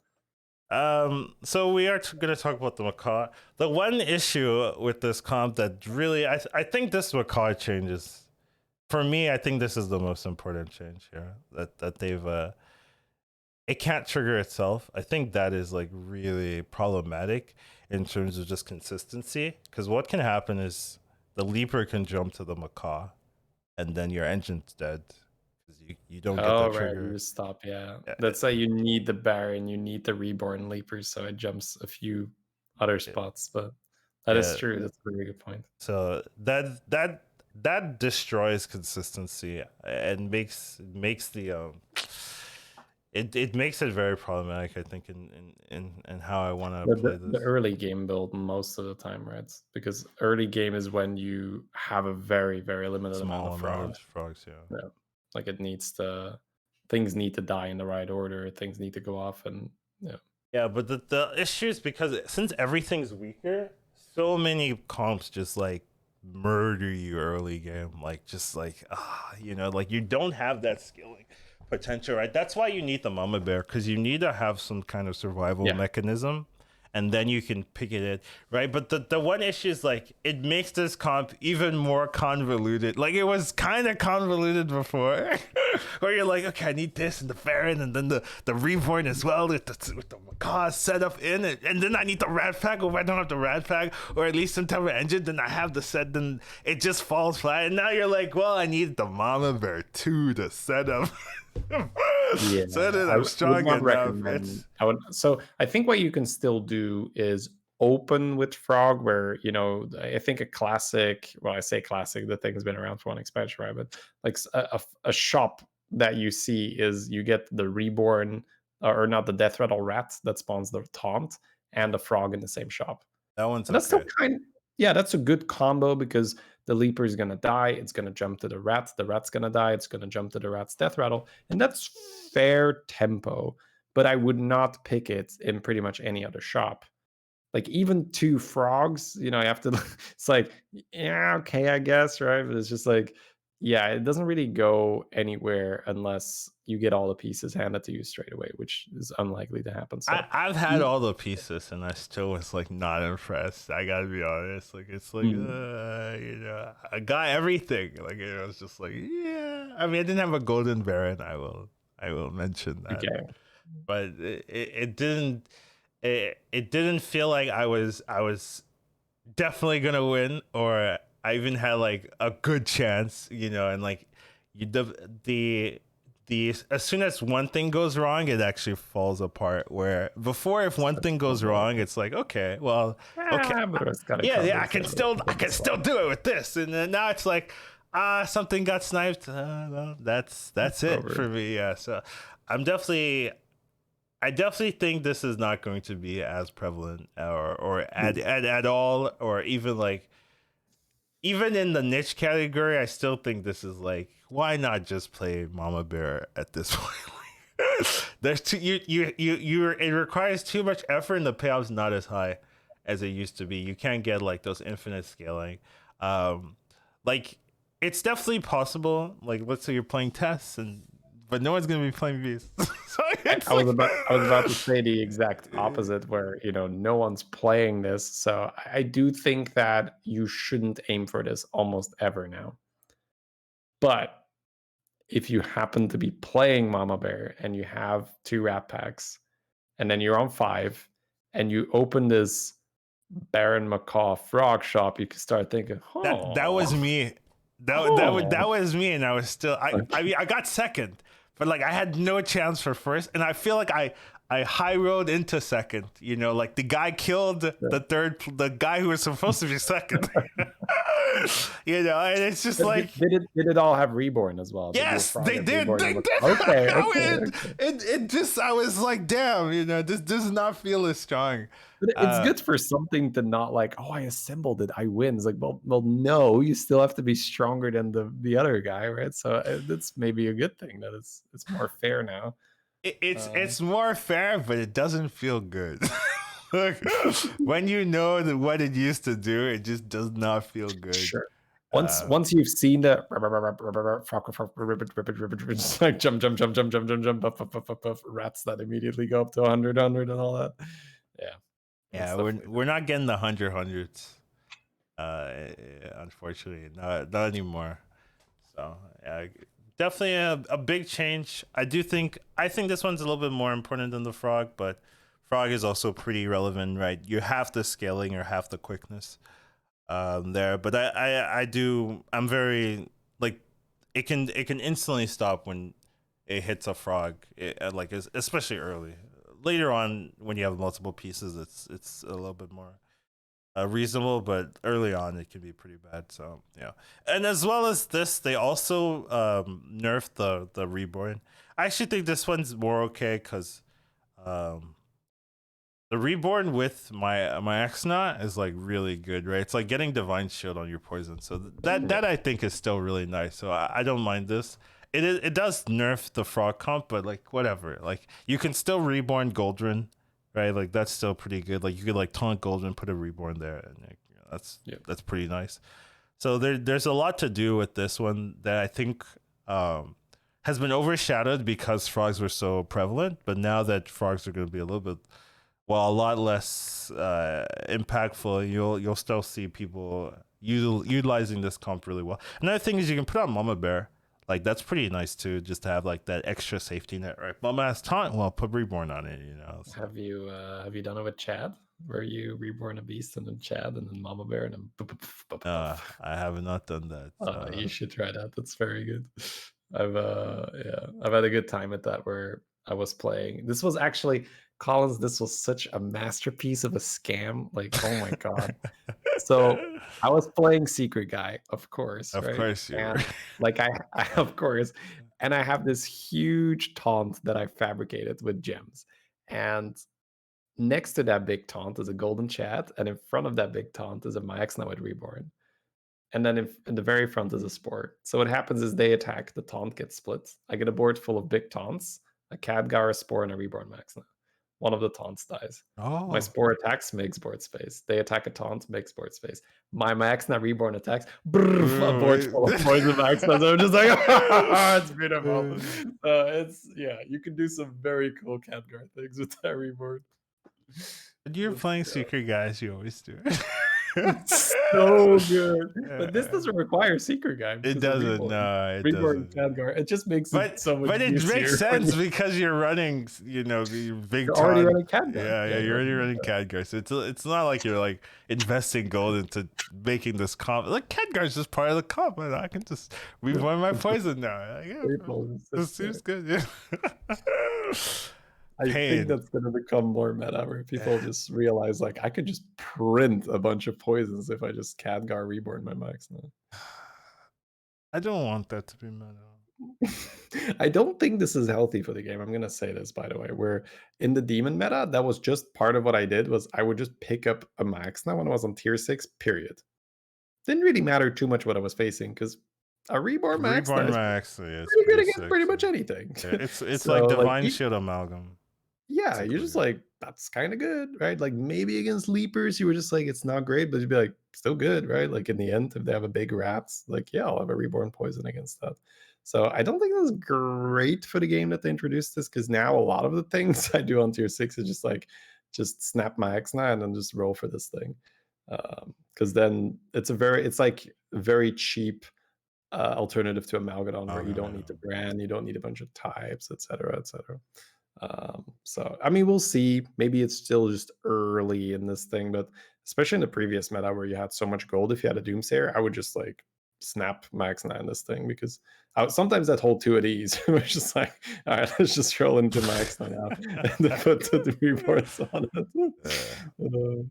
So we are going to talk about the macaw. The one issue with this comp that really, I think this macaw change is, for me, I think this is the most important change here that they've, it can't trigger itself. I think that is like really problematic in terms of just consistency. Because what can happen is the leaper can jump to the macaw and then your engine's dead. You don't get Oh that right, you trigger. just stop. Yeah, Yeah, that's why you need the Baron, you need the Reborn Leapers, so it jumps a few other yeah, spots. But that is yeah. true. That's a very good point. So that destroys consistency and makes the it makes it very problematic. I think in how I want to play The this. early game build most of the time, right? Because early game is when you have a very, very limited amount of Small amount of frogs. frogs, yeah. Yeah. Like things need to die in the right order, things need to go off, and yeah. Yeah, but the issue is because since everything's weaker, so many comps just like murder you early game. Like just like like you don't have that skilling potential, right? That's why you need the mama bear, because you need to have some kind of survival Yeah. mechanism, and then you can pick it in, right? But the one issue is like it makes this comp even more convoluted. Like it was kind of convoluted before, where you're like, okay, I need this and the Baron, and then the Reborn as well with the Macaw set up in it, and then I need the Rat Pack. Or if I don't have the Rat Pack, or at least some type of engine, then I have the set. Then it just falls flat, and now you're like, well, I need the Mama Bear too to set up. Yeah, So that I I'm would strong not enough. recommend. It's So I think what you can still do is open with Frog, where I think a classic. Well, I say classic. The thing's been around for one expansion, right? But like a shop that you see is you get the Reborn, or not the Death Rattle Rat that spawns the Taunt and the Frog in the same shop. that one's And that's still okay. yeah, that's a good combo because the Leaper is gonna die, it's gonna jump to the rat's gonna die, it's gonna jump to the rat's death rattle, and that's fair tempo. But I would not pick it in pretty much any other shop. like even two frogs, you know, I have to it's like, yeah, okay, I guess, right? But it's just like, yeah, it doesn't really go anywhere unless you get all the pieces handed to you straight away, which is unlikely to happen. So I've had e- all the pieces and I still was like not impressed. I gotta be honest. Like it's like mm, I got everything. Like it was just like yeah. I mean, I didn't have a golden baron. I will mention that, okay. but it didn't it didn't feel like I was definitely gonna win, or I even had like a good chance, you know, and like you the as soon as one thing goes wrong, it actually falls apart. Where before, if one Starts thing goes falling apart. wrong, it's like okay, well, okay, But it's got to yeah, yeah, compensate I with the can still slide. do it with this, and then now it's like something got sniped. Well, that's It's it over. for me. Yeah, so I'm definitely I definitely think this is not going to be as prevalent or at all, or even like even in the niche category. I still think this is like why not just play Mama Bear at this point? There's too you it requires too much effort and the payoff's not as high as it used to be. You can't get like those infinite scaling. Um like it's definitely possible. Like let's say you're playing tests and but no one's gonna be playing bees. So it's like I was about to say the exact opposite where, you know, no one's playing this. So I do think that you shouldn't aim for this almost ever now. But if you happen to be playing Mama Bear and you have two rat packs and then you're on five and you open this Baron Macaw frog shop, you can start thinking, that was oh, me. That oh, was me, and I was still I okay. mean I got second, but like I had no chance for first, and I feel like I high road into second. You know, like the guy killed the guy who was supposed to be second. You know, and it's just But like did it all have reborn as well? Did your yes, frog they have did. reborn They on did. the okay, it, okay. it just I was like, damn, you know, this does not feel as strong. But it's Uh, good for something to not like, "Oh, I assembled it, I win." It's like, well, no, you still have to be stronger than the other guy, right? So, that's maybe a good thing that it's more fair now. Uh, it's more fair, but it doesn't feel good. Like, when you know that what it used to do, it just does not feel good. sure. Uh, Once you've seen the just like jump, puff, rats that immediately go up to 100, and all that. Yeah, yeah, that's definitely we're not getting the hundreds. Unfortunately, not anymore. So yeah, definitely a big change. I think this one's a little bit more important than the frog, but frog is also pretty relevant, right? You have the scaling or half the quickness there, but I do I'm very like it can instantly stop when it hits a frog, like especially early. Later on, when you have multiple pieces, it's a little bit more reasonable, but early on it can be pretty bad. So yeah, and as well as this, they also nerfed the reborn. I actually think this one's more okay because um, the reborn with my Exnaut is like really good, right? It's like getting divine shield on your poison, so yeah. that I think is still really nice. So I don't mind this. It does nerf the frog comp, but like whatever. Like you can still reborn Goldrin, right? Like that's still pretty good. Like you could like taunt Goldrin, put a reborn there, and like, you know, Yeah. that's pretty nice. So there's a lot to do with this one that I think has been overshadowed because frogs were so prevalent. But now that frogs are going to be a little bit a lot less impactful, you'll still see people utilizing this comp really well. Another thing is you can put on Mama Bear. Like that's pretty nice too, just to have like that extra safety net, right? Mama has taunt, well, put Reborn on it, you know. So Have you done it with Chad, where you reborn a beast and then Chad and then Mama Bear and then puff, puff, puff, puff. I have not done that. You should try that. That's very good. I've had a good time at that where I was playing. This was actually Collins. This was such a masterpiece of a scam. Like, oh my god. So I was playing Secret Guy, of course, Of right? course you were. And like I of course, and I have this huge taunt that I fabricated with gems. And next to that big taunt is a golden chat, and in front of that big taunt is a Max Now Reborn. And then in the very front is a sport. So what happens is they attack, the taunt gets split. I get a board full of big taunts, a Khadgar, a Spore, and a Reborn Max Now. one of the taunts dies. My Oh. Spore attacks, makes board space. They attack a taunt, makes board space. My Maxna Reborn attacks, brrr, a board full of poison Maxna. So I'm just like, it's beautiful. It's, yeah, you can do some very cool Khadgar things with that Reborn. When you're It's, playing yeah, Secret Guys, you always do. it's so good. But this Uh, doesn't require Secret Guy it because of doesn't. Reborn. No, it Reborn doesn't. Khadgar. It just makes it so much But it makes easier when sense because you're running, your big you're already ton. running Khadgar. Yeah, Yeah, you're you're already running running Khadgar, so it's not like you're like investing gold into making this comp. Like Khadgar's just part of the comp, and I can just rewind my poison now. Like, yeah, bro, this seems good. Yeah. I think Pain. that's gonna become more meta where people just realize like I could just print a bunch of poisons if I just Khadgar Reborn my max now. I don't want that to be meta. I don't think this is healthy for the game. I'm gonna say this by the way. Where in the demon meta, that was just part of what I did was I would just pick up a max now when I was on tier 6, period. Didn't really matter too much what I was facing because a reborn max now Reborn is Max, yeah, it's pretty good pretty against sick. pretty So. much anything. Yeah, it's So like like Divine Shield Amalgam. yeah, you're Basically. just like, that's kind of good, right? Like maybe against Leapers, you were just like, it's not great, but you'd be like, still good, right? Like in the end, if they have a big rats, like, yeah, I'll have a reborn poison against that. So I don't think that's great for the game that they introduced this because now a lot of the things I do on tier 6 is just like, just snap my X9 and then just roll for this thing. Because then it's like very cheap alternative to Amalgadon where you don't need to brand, you don't need a bunch of types, etc., etc. So I mean, we'll see. Maybe it's still just early in this thing, but especially in the previous meta where you had so much gold, if you had a Doomsayer, I would just like snap Max 9 this thing because sometimes that hold 2 of these. It was just like, all right, let's just roll into Max 9 now and then put the reports on it.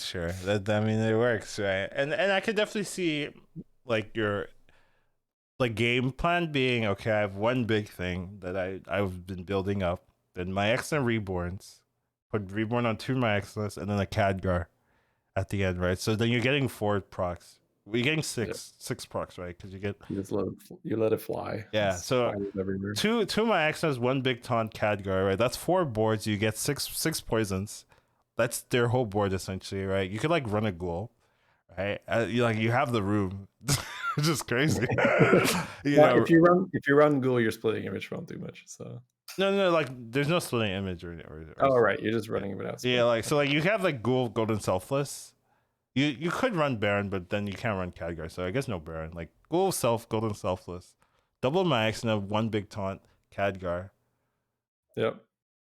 Sure, that I mean it works, right? And I could definitely see like your like game plan being okay. I have one big thing that I've been building up. Then my X and Reborns, put Reborn on 2 my X list, and then a Khadgar at the end, right? So then you're getting 4 procs. You're getting six procs, right? Because you get you just let it fly. yeah. It's So everywhere. two my X's, 1 big taunt Khadgar, right? That's 4 boards. You get six poisons. That's their whole board essentially, right? You could like run a ghoul, right? You have the room. It's just crazy. Well, if you run ghoul, you're splitting image from too much. So no, like there's no splitting image or oh right, you're just running it without yeah, split. like so like you have like ghoul, golden selfless. You could run Baron, but then you can't run Khadgar, so I guess no Baron. Like ghoul self, golden selfless, double max, and then 1 big taunt Khadgar. Yep.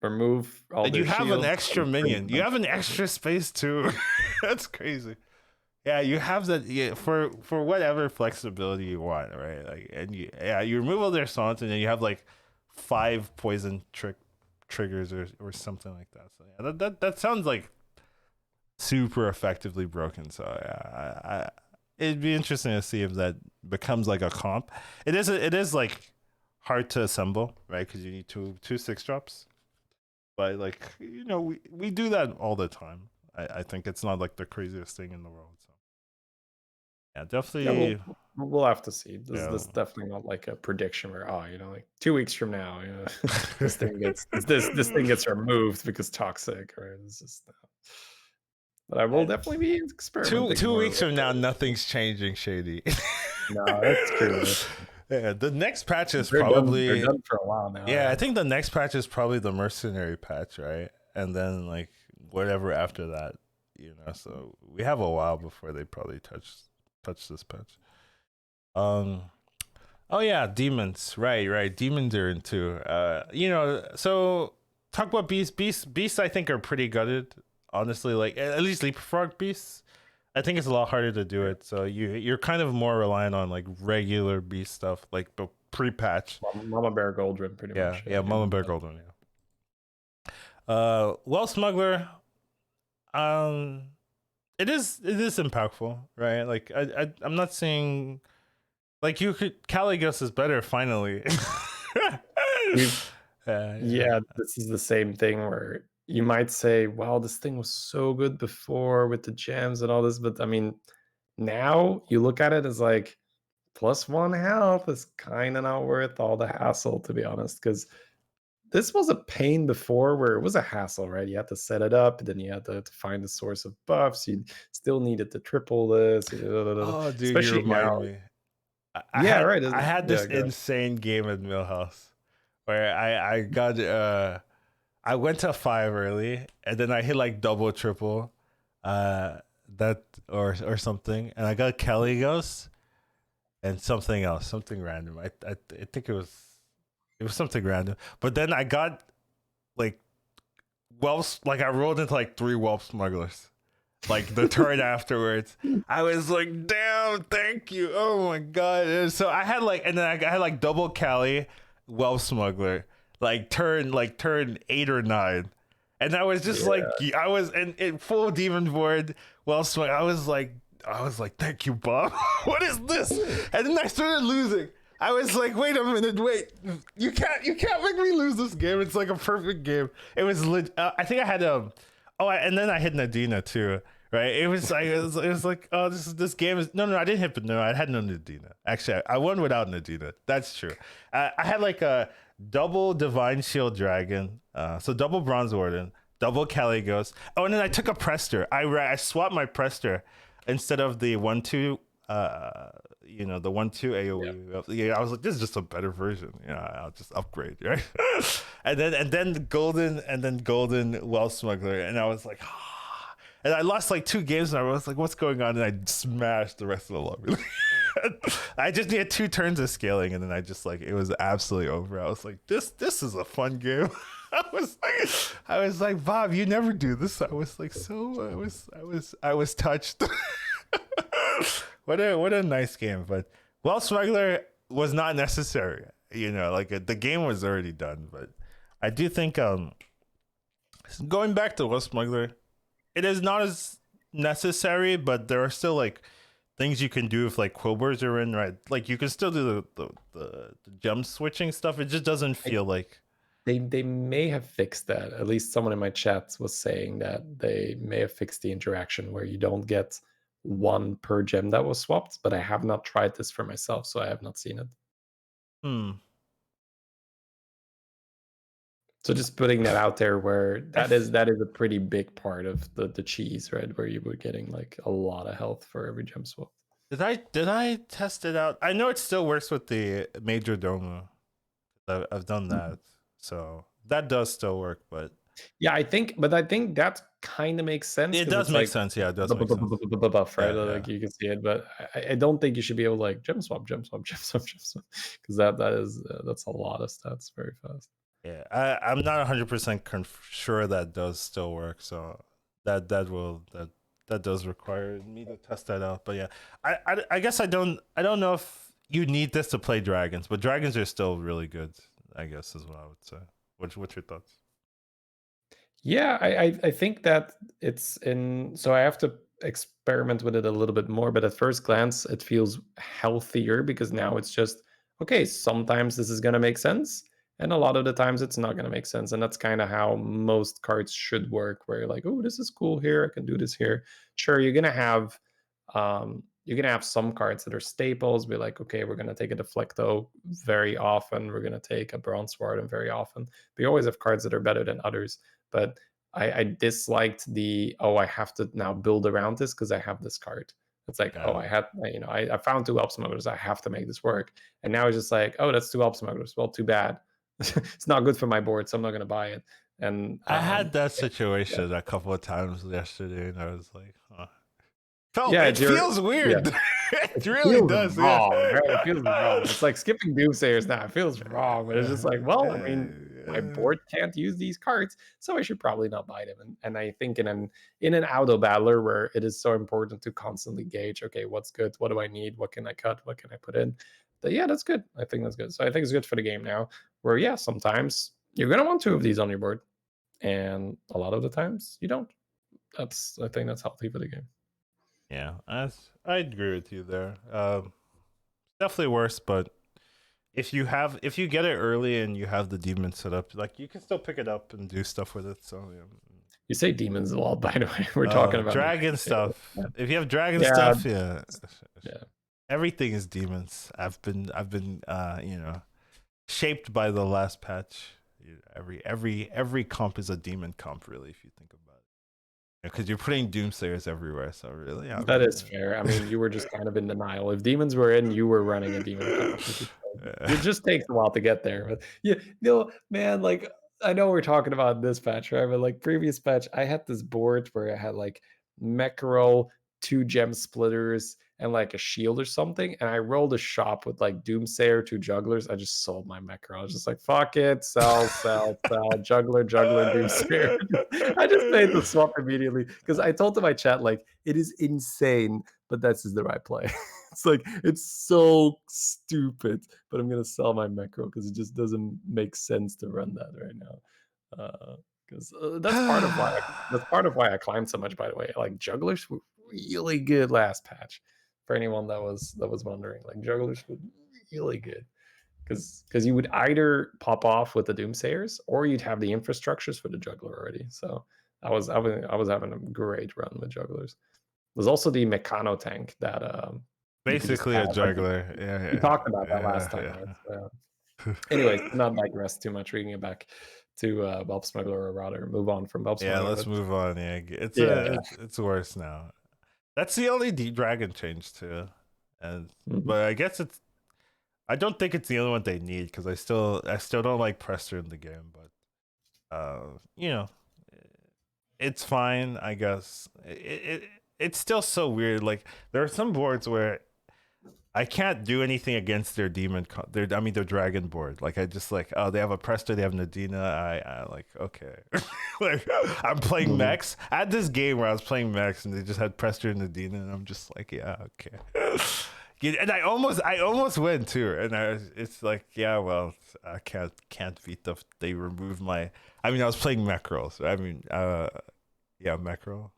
Remove all And their you have shields an extra and bring minion. them You back. have an extra space too. That's crazy. Yeah, you have that for whatever flexibility you want, right? Like, and you remove all their songs, and then you have like 5 poison triggers or something like that. So yeah, that sounds like super effectively broken. So yeah, it'd be interesting to see if that becomes like a comp. It is like hard to assemble, right? Because you need two 6-drops. But like we do that all the time. I think it's not like the craziest thing in the world. So yeah, Yeah, definitely. we'll have to see. This Yeah. this is definitely not like a prediction where like 2 weeks from now, this thing gets removed because toxic, or it's just. But I will definitely be experimenting Two more weeks with from now, it. nothing's changing, Shady. No, that's true. Yeah, the next patch is They're done. They're probably done for a while now. yeah. I think the next patch is probably the mercenary patch, right? And then like whatever after that, So we have a while before they probably touch this patch. Oh yeah, demons. Right. Demons are in too. So talk about beasts. Beasts I think are pretty gutted. Honestly, like at least leapfrog beasts. I think it's a lot harder to do it. So you're kind of more reliant on like regular beast stuff, like the pre-patch. Mama Bear Goldrin, pretty much. Yeah, Mama Bear Golden, yeah. Well Smuggler, um it is impactful, right? Like I'm not saying like you could Caligos is better finally. Yeah, this is the same thing where you might say, "Wow, this thing was so good before with the gems and all this," but I mean, now you look at it as like +1 health is kind of not worth all the hassle, to be honest, because this was a pain before where it was a hassle, right? You had to set it up, then you had to find the source of buffs. You still needed to triple this, Oh, dude, you especially now. remind me. Yeah, right. I had this Yeah, go. insane game at Millhouse where I got I went to 5 early and then I hit like double triple uh that or something, and I got Kelly Ghost and something else, something random. I think it was something random. But then I got like like I rolled into like 3 Whelp Smugglers. Like the turn afterwards, I was like, "Damn, thank you! Oh my god!" And so I had like, and then I had like double Cali, Wealth Smuggler, like turn 8 or 9, and I was just Yeah, like, I was in full demon board Wealth Smuggler. I was like, "Thank you, Bob." What is this? And then I started losing. I was like, "Wait a minute, wait! You can't make me lose this game. It's like a perfect game." It was I think I had and then I hit Nadina too, right? It was like it was like, oh, this game is no, I didn't hit, but no, I had no Nadina. Actually, I won without Nadina. That's true. I had like a double Divine Shield Dragon, so double Bronze Warden, double Caligos. Oh, and then I took a Prester. I swapped my Prester instead of the 1/2. The 1/2 yeah, AoE. Yeah, I was like, this is just a better version. I'll just upgrade, right? and then golden Well Smuggler, and I was like, and I lost like 2 games, and I was like, what's going on? And I smashed the rest of the lobby. I just needed 2 turns of scaling, and then it was absolutely over. I was like, this is a fun game. I was like, Bob, you never do this. I was like, I was touched. What a nice game. But Well Smuggler was not necessary. The game was already done. But I do think going back to Well Smuggler, it is not as necessary, but there are still like things you can do if like Quilbers are in, right? Like you can still do the gem switching stuff. It just doesn't feel like they may have fixed that. At least someone in my chat was saying that they may have fixed the interaction where you don't get 1 per gem that was swapped. But I have not tried this for myself, so I have not seen it. hmm. So just putting that out there, where I that is a pretty big part of the cheese, right? Where you were getting like a lot of health for every gem swap. did I test it out? I know it still works with the Major Domo. I've done that, so that does still work. But Yeah, I think that kind of makes sense it because does it's make like sense. Yeah, it does make sense. buff, right? Yeah, Like yeah, you can see it, but I don't think you should be able to like gem swap, gem swap, gem swap, gem swap, because that is that's a lot of stats very fast. yeah. I'm not 100% sure that does still work. So that does require me to test that out. But yeah, I guess I don't know if you need this to play dragons, but dragons are still really good. I guess is what I would say. What's your thoughts? Yeah, I think that it's in. So I have to experiment with it a little bit more, but at first glance, it feels healthier because now it's just okay. Sometimes this is gonna make sense, and a lot of the times it's not gonna make sense, and that's kind of how most cards should work. Where you're like, oh, this is cool here. I can do this here. Sure, you're gonna have some cards that are staples. Be like, okay, we're gonna take a Deflecto very often. We're gonna take a Bronze Warden very often. But you always have cards that are better than others. But I disliked the, oh, I have to now build around this because I have this card. It's like, oh, Yeah, I found 2 Elf Smugglers. I have to make this work. And now it's just like, oh, that's 2 Elf Smugglers. Well, too bad. It's not good for my board, so I'm not going to buy it. And I had that yeah, situation a couple of times yesterday, and I was like, huh. yeah, It feels yeah, weird. it It really feels does. Yeah. wrong, right? It feels wrong. It's like skipping Doomsayers now. It feels wrong, but it's just like, well, I mean, my board can't use these cards, so I should probably not buy them. And I think in an auto battler where it is so important to constantly gauge, okay, what's good, what do I need, what can I cut, what can I put in? But yeah, that's good. I think that's good. So I think it's good for the game now. Where yeah, sometimes you're gonna want 2 of these on your board, and a lot of the times you don't. I think that's healthy for the game. Yeah, I agree with you there. Definitely worse, but if you get it early and you have the demon set up, like you can still pick it up and do stuff with it. So yeah. You say demons a lot, by the way. We're talking about Dragon stuff. If you have dragon yeah, stuff, yeah, yeah. everything is demons. I've been shaped by the last patch. Every comp is a demon comp, really, if you think about it. Because you're putting doomsayers everywhere, so really, I That mean, is fair. I mean, you were just kind of in denial. If demons were in, you were running a demon comp, which is it just takes a while to get there. But yeah, man, like I know we're talking about this patch, right? But like previous patch, I had this board where I had like Meckerel, 2 gem splitters, and like a shield or something. And I rolled a shop with like Doomsayer, 2 jugglers. I just sold my Meckerel. I was just like, fuck it, sell, juggler, Doomsayer. I just made the swap immediately because I told to my chat, like, it is insane, but that's just the right play. It's like, it's so stupid, but I'm going to sell my macro because it just doesn't make sense to run that right now. Because that's part of why I climbed so much, by the way. Like, jugglers were really good last patch. For anyone that was wondering, like, jugglers were really good because you would either pop off with the Doomsayers or you'd have the infrastructures for the juggler already. So I was having a great run with jugglers. There's also the Meccano tank that you could just basically a have. juggler. We Yeah, talked about that last time, yeah. right? So, anyways, not digress too much. We can get back to Bulb Smuggler, or rather move on from Bulb Yeah, Smuggler. let's But move on. Yeah, yeah, it's worse now. That's the only dragon change too, and mhm. but I guess it's. I don't think it's the only one they need because I still don't like Prester in the game, but you know, it's fine. I guess it's still so weird. Like there are some boards where I can't do anything against their their dragon board. Like I just like, oh, they have a Prester, they have Nadina. I like, okay. Like I'm playing Mhm. mechs. I had this game where I was playing mechs and they just had Prester and Nadina, and I'm just like, yeah, okay. Yeah, and I almost win too. And it's like, yeah, well, I can't beat they removed my. I mean, I was playing Macro, so I mean, yeah, Macro.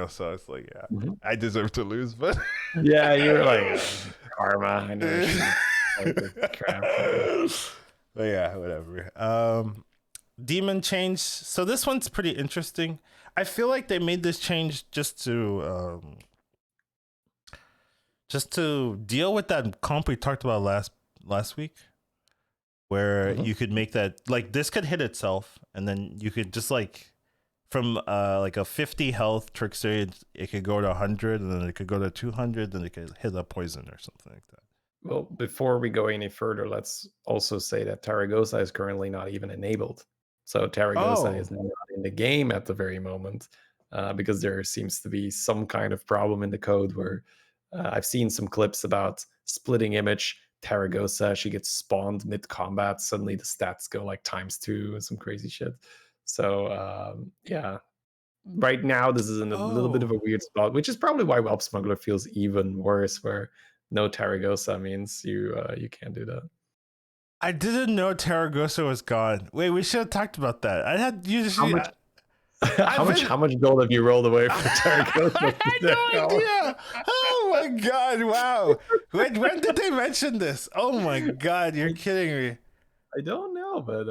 So it's like, yeah, Mhm. I deserve to lose, but Yeah, you were like karma. I know. Crap. but yeah, whatever. Demon change. So this one's pretty interesting. I feel like they made this change just to deal with that comp we talked about last week, where Mhm. you could make that like this could hit itself, and then you could just like from like a 50 health trickster, it could go to 100, and then it could go to 200, then it could hit a poison or something like that. Well, before we go any further, let's also say that Taragosa is currently not even enabled. So Taragosa Oh, is not in the game at the very moment because there seems to be some kind of problem in the code where I've seen some clips about splitting image. Taragosa, she gets spawned mid combat. Suddenly the stats go like ×2 and some crazy shit. So yeah, right now this is in a little bit of a oh. weird spot, which is probably why Web Smuggler feels even worse, where no Taragosa means you can't do that. I didn't know Taragosa was gone. Wait, we should have talked about that. I had How usually. much I've been. how much gold have you rolled away for I Taragosa? had no idea. Oh my god! Wow. When did they mention this? Oh my god! You're kidding me. I don't know, but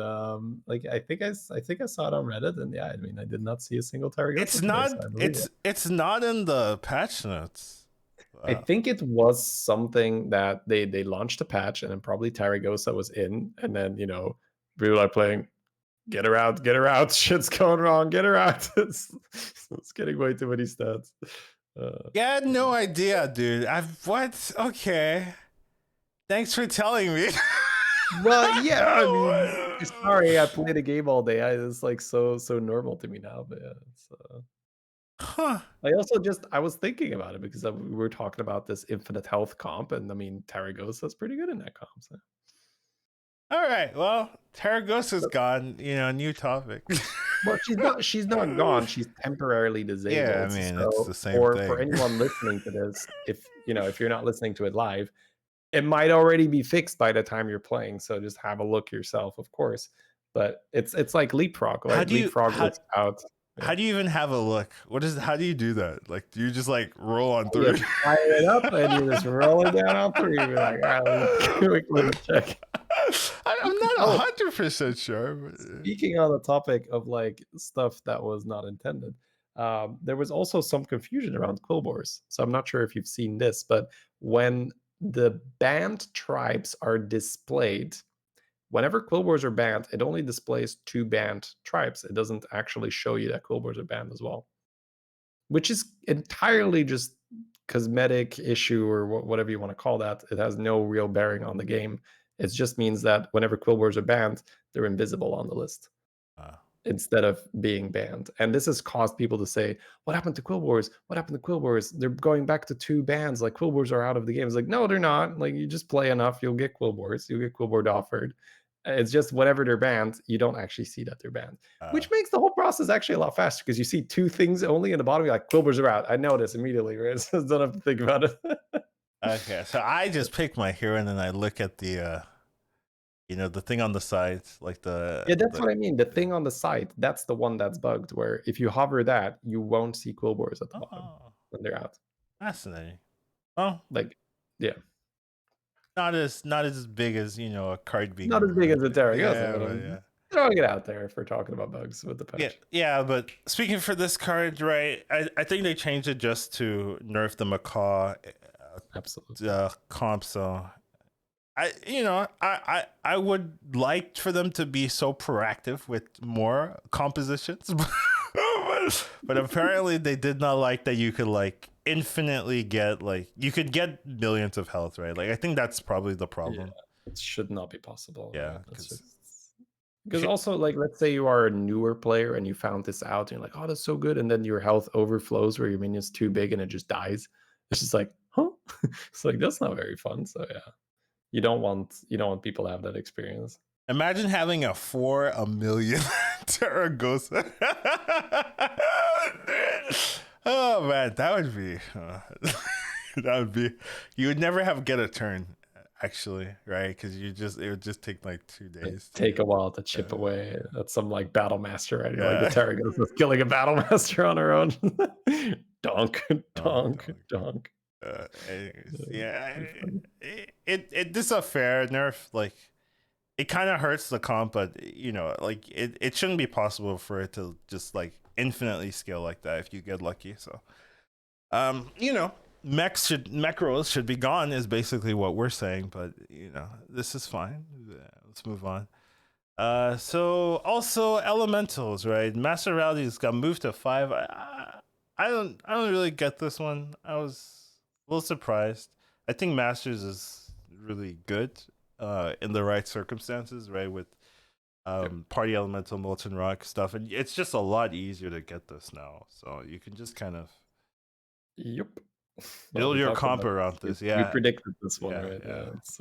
like I think I saw it on Reddit, and yeah, I mean I did not see a single Taragosa It's today, so not. I believe it. It's not in the patch notes. I Wow. think it was something that they launched a patch, and then probably Taragosa was in, and then people are playing. Get her out. Shit's going wrong. Get her out. It's getting way too many stats. Yeah, I had no idea, dude. I've what? Okay. Thanks for telling me. Well, yeah, I mean, sorry, I played a game all day. It's like so normal to me now, but yeah, Huh. I was thinking about it because we were talking about this infinite health comp, and I mean, Taragosa's pretty good in that comp. So. All right. Well, Taragosa's gone. New topic. Well, she's not gone. She's temporarily Yeah, I disabled. mean it's So the same for thing. anyone listening to this, if you're not listening to it live, it might already be fixed by the time you're playing. So just have a look yourself, of course. But it's like Leapfrog, How right? do you Leapfrog how was out. Yeah. how do you even have a look? How do you do that? Like, do you just like roll on You through? fire it up and you just roll it down on three. You're like, all right, let me check. I'm not Oh, 100% sure. speaking on the topic of like stuff that was not intended, there was also some confusion around Quillbores. So I'm not sure if you've seen this, but when the banned tribes are displayed, Whenever quillboars are banned, it only displays 2 banned tribes. It doesn't actually show you that quillboars are banned as well, which is entirely just cosmetic issue or whatever you want to call that. It has no real bearing on the game. It just means that whenever quillboars are banned, they're invisible on the list Uh, instead of being banned. And this has caused people to say, "What happened to Quillboars? What happened to Quillboars? They're going back to 2 bans. Like Quillboars are out of the game." It's like, no, they're not. Like you just play enough, you'll get Quillboars. You'll get Quillboard offered. It's just whenever they're banned, you don't actually see that they're banned, uh, which makes the whole process actually a lot faster because you see 2 things only in the bottom. You're like, Quillboars are out. I know this immediately, right? So I don't have to think about it. okay, so I just pick my hero and then I look at the the thing on the side, like Yeah, that's the what I mean. The thing on the side, that's the one that's bugged. Where if you hover that, you won't see Quillboars at the bottom oh, when they're out. fascinating. Well, Like, yeah, not as big as a card being not as big as removed. the Terragosa, Yeah, but but I'm yeah. throwing it out there if we're talking about bugs with the Yeah, patch. yeah, but speaking for this card, right? I think they changed it just to nerf the macaw Absolutely. comp. So I would like for them to be so proactive with more compositions, but apparently they did not like that you could like infinitely get like you could get millions of health, right? Like I think that's probably the Yeah, problem. it should not be possible, Yeah, right? That's because just because also, like, let's say you are a newer player and you found this out, and you're like, "Oh, that's so good," and then your health overflows where your minion's too big and it just dies. It's just like, "Huh?" It's like, that's not very fun, so yeah. You don't want people to have that experience. imagine having a million Terragosa. Oh man, that would be that would be you would never have get a turn actually, right? Because it would just take like 2 days to Take get a while to chip uh, away at some, like, battle master, right? You're like, the uh, Terragosa's killing a battle master on her own. Donk, dog, donk, dog. donk. Anyways, Yeah, yeah, pretty funny. it this is a fair nerf. Like it kind of hurts the comp, but like it shouldn't be possible for it to just like infinitely scale like that if you get lucky. So mech rolls should be gone is basically what we're saying, but this is fine. Let's move on. So also elementals, right? Master Rowdy's got moved to 5. I don't really get this one. I was a little surprised. I think Masters is really good in the right circumstances, right? With Yep. party elemental molten rock stuff, and it's just a lot easier to get this now. So you can just kind of Yep. Well, build we your talked comp about around this. this. We Yeah, predicted this one, yeah, right? yeah. Yeah, it's,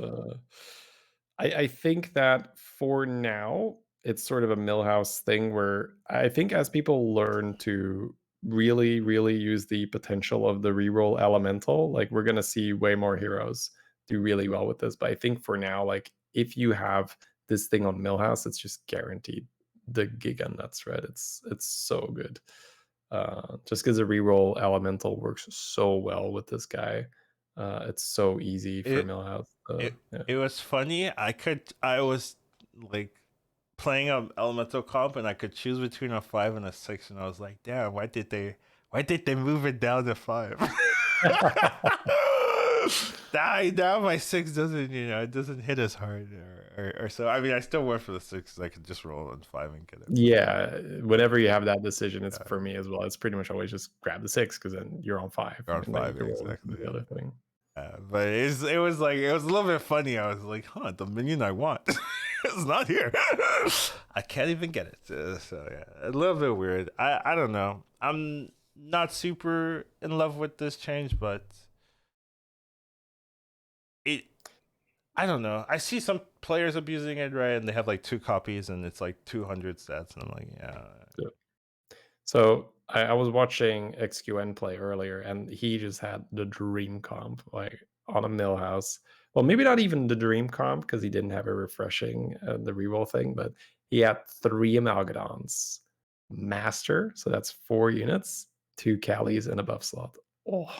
I think that for now, it's sort of a Millhouse thing where I think as people learn to really, really use the potential of the reroll elemental, like we're gonna see way more heroes do really well with this. But I think for now, like if you have this thing on Millhouse, it's just guaranteed the Giga Nuts, right? It's so good. Just because the reroll elemental works so well with this guy. It's so easy for It Millhouse. it Yeah. it was funny. I was like playing a elemental comp and I could choose between a 5 and a 6, and I was like, damn, why did they move it down to 5? Now my 6 doesn't it doesn't hit as hard or so. I mean, I still went for the 6 'cause I could just roll on 5 and get it. Yeah, whenever you have that decision, it's Yeah, for me as well. It's pretty much always just grab the 6 because then you're on 5, around and then you 5, can roll exactly. into the other thing. But it was a little bit funny. I was like, huh, the minion I want is not here. I can't even get it. So yeah, a little bit weird. I don't know. I'm not super in love with this change, but it I don't know. I see some players abusing it, right? And they have like 2 copies and it's like 200 stats. And I'm like, yeah. Yeah. So I was watching XQN play earlier, and he just had the dream comp like on a Millhouse. Well, maybe not even the dream comp because he didn't have a refreshing the reroll thing, but he had 3 Amalgadons, Master, so that's 4 units, 2 Callies, and a buff slot. Oh,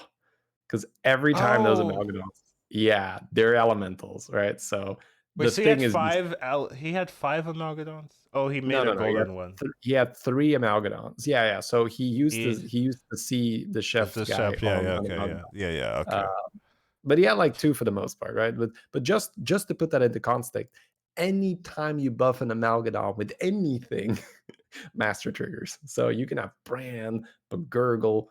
because every time those Oh, Amalgadons, yeah, they're elementals, right? So wait. the So he had thing is, this, 5. He had 5 Amalgadons. Oh, he no, made a no, no. golden one. He had 3 Amalgadons. Yeah, yeah. So He he used to see the chef the guy chef. Yeah, yeah. on Okay, yeah, Amalgadon. yeah, yeah. Uh, Okay. but he had like 2 for the most part, right? But just to put that into context, anytime you buff an Amalgadon with anything, master triggers. So you can have Bran, Begurgle,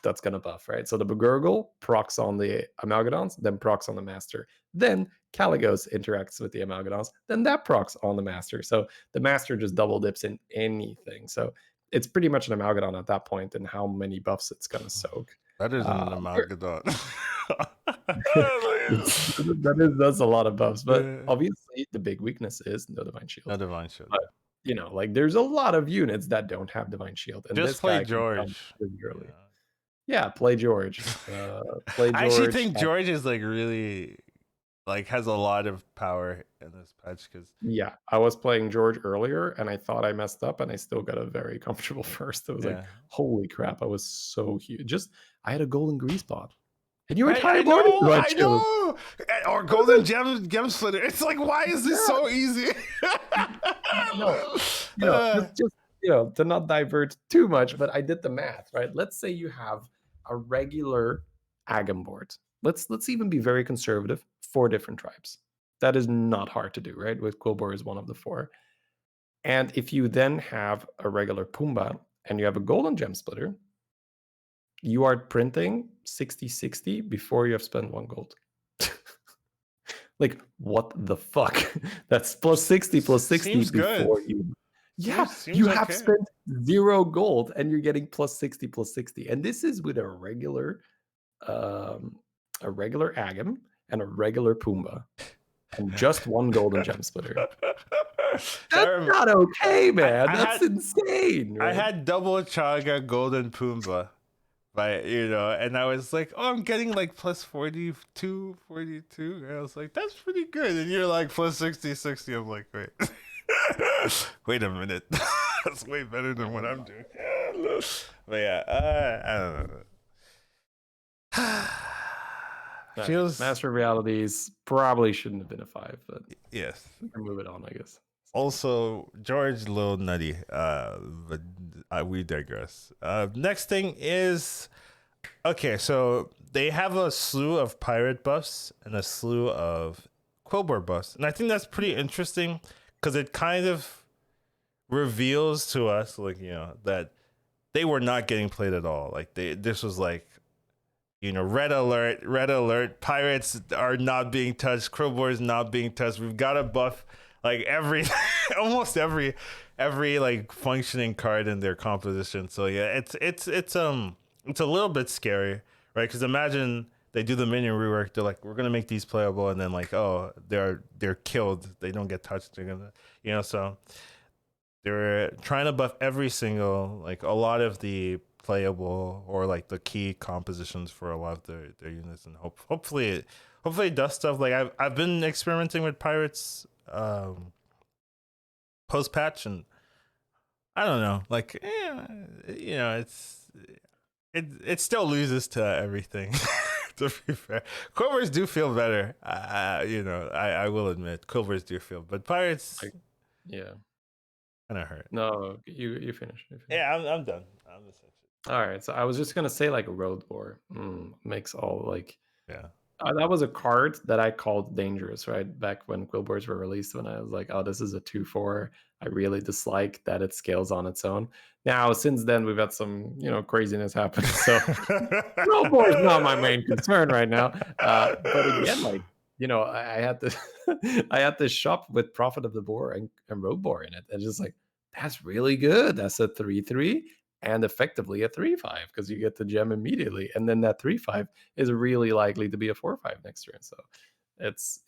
that's gonna buff, right? So the Begurgle procs on the Amalgadons, then procs on the master. Then Caligos interacts with the Amalgadons, then that procs on the master. So the master just double dips in anything. So it's pretty much an Amalgadon at that point, and how many buffs it's gonna soak. Better than an There- Amalgadon. that's a lot of buffs, but Yeah. obviously the big weakness is no Divine Shield. No Divine Shield. But like there's a lot of units that don't have Divine Shield, and Just this play guy can come George. really early. Yeah. Yeah, play George. Play George. I actually think George is like really like has a lot of power in this patch because Yeah, I was playing George earlier, and I thought I messed up, and I still got a very comfortable first. It was like, holy crap, I was so huge. I had a golden grease pot. And your entire board is Divine I Shield. know. Or golden gem splitter. It's like, why is this so easy? Just to not divert too much, but I did the math, right? Let's say you have a regular Agam board. Let's even be very conservative. 4 different tribes. That is not hard to do, right? With Quilboar is one of the 4. And if you then have a regular Pumbaa and you have a golden gem splitter, you are printing 60/60 before you have spent 1 gold. Like, what the fuck? That's plus 60 Seems before good. you. Yeah, Seems you have okay. spent 0 gold and you're getting plus 60. And this is with a regular Agam and a regular Pumbaa and just 1 golden gem splitter. That's not okay, man. That's insane. Right? I had double Chaga golden Pumbaa. And I was like, oh, I'm getting like plus 42. And I was like, that's pretty good. And you're like plus 60. I'm like, wait. Wait a minute. That's way better than what I'm doing. But yeah, I don't know. Feels Master of Realities probably shouldn't have been a 5, but yes. We can move it on, I guess. Also, George, a little nutty, but we digress. Next thing is, okay, so they have a slew of pirate buffs and a slew of Quilboar buffs, and I think that's pretty interesting because it kind of reveals to us, like, that they were not getting played at all. Like this was like, red alert, pirates are not being touched, Quilboar is not being touched. We've got to buff like almost every like functioning card in their composition. So yeah, it's a little bit scary, right? Because imagine they do the minion rework, they're like, we're gonna make these playable, and then like, oh, they're killed, they don't get touched, they're gonna, so they're trying to buff every single, like a lot of the playable or like the key compositions for a lot of their units, and hopefully it does stuff. Like I've been experimenting with pirates post patch, and I don't know, like it still loses to everything. To be fair, Quilboars do feel better. I will admit Quilboars do feel, but pirates, yeah, kind of hurt. No, you finish. Yeah, I'm done. I'm essentially. All right, so I was just gonna say like Road War makes all like that was a card that I called dangerous, right? Back when Quilboars were released, when I was like, oh, this is a 2/4. I really dislike that it scales on its own. Now, since then, we've had some, craziness happen. So Quilboar is not my main concern right now. But again, like, I had this I had this shop with Prophet of the Boar and Road Boar in it. And just like, that's really good. That's a 3/3. And effectively a 3/5 because you get the gem immediately, and then that 3/5 is really likely to be a 4/5 next turn. So it's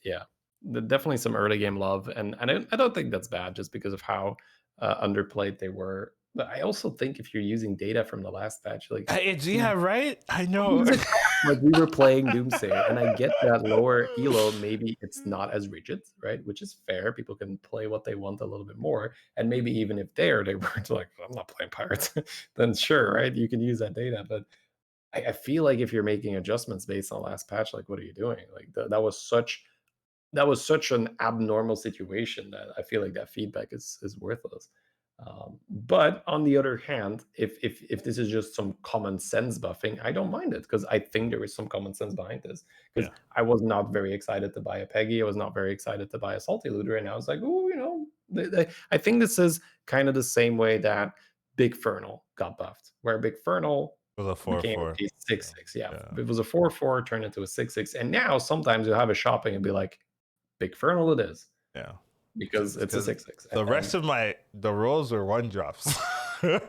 definitely some early game love, and I don't think that's bad just because of how underplayed they were. But I also think if you're using data from the last patch, like right, I know. Like we were playing Doomsayer, and I get that lower elo, maybe it's not as rigid, right? Which is fair. People can play what they want a little bit more. And maybe even if they weren't like, I'm not playing pirates, then sure, right? You can use that data. But I feel like if you're making adjustments based on last patch, like what are you doing? Like that was such an abnormal situation that I feel like that feedback is worthless. But on the other hand, if this is just some common sense buffing, I don't mind it because I think there is some common sense behind this. Because Yeah. I was not very excited to buy a Peggy, I was not very excited to buy a Salty Looter, and I was like, oh, I think this is kind of the same way that Big Fernal got buffed, where Big Fernal It was a became 4/4. a Yeah. 6/6. Yeah, Yeah. it was a 4/4 turned into a 6/6, and now sometimes you'll have a shopping and be like, Big Fernal it is Yeah. because it's a Because 6/6. the rest And of the rolls were one drops. yeah,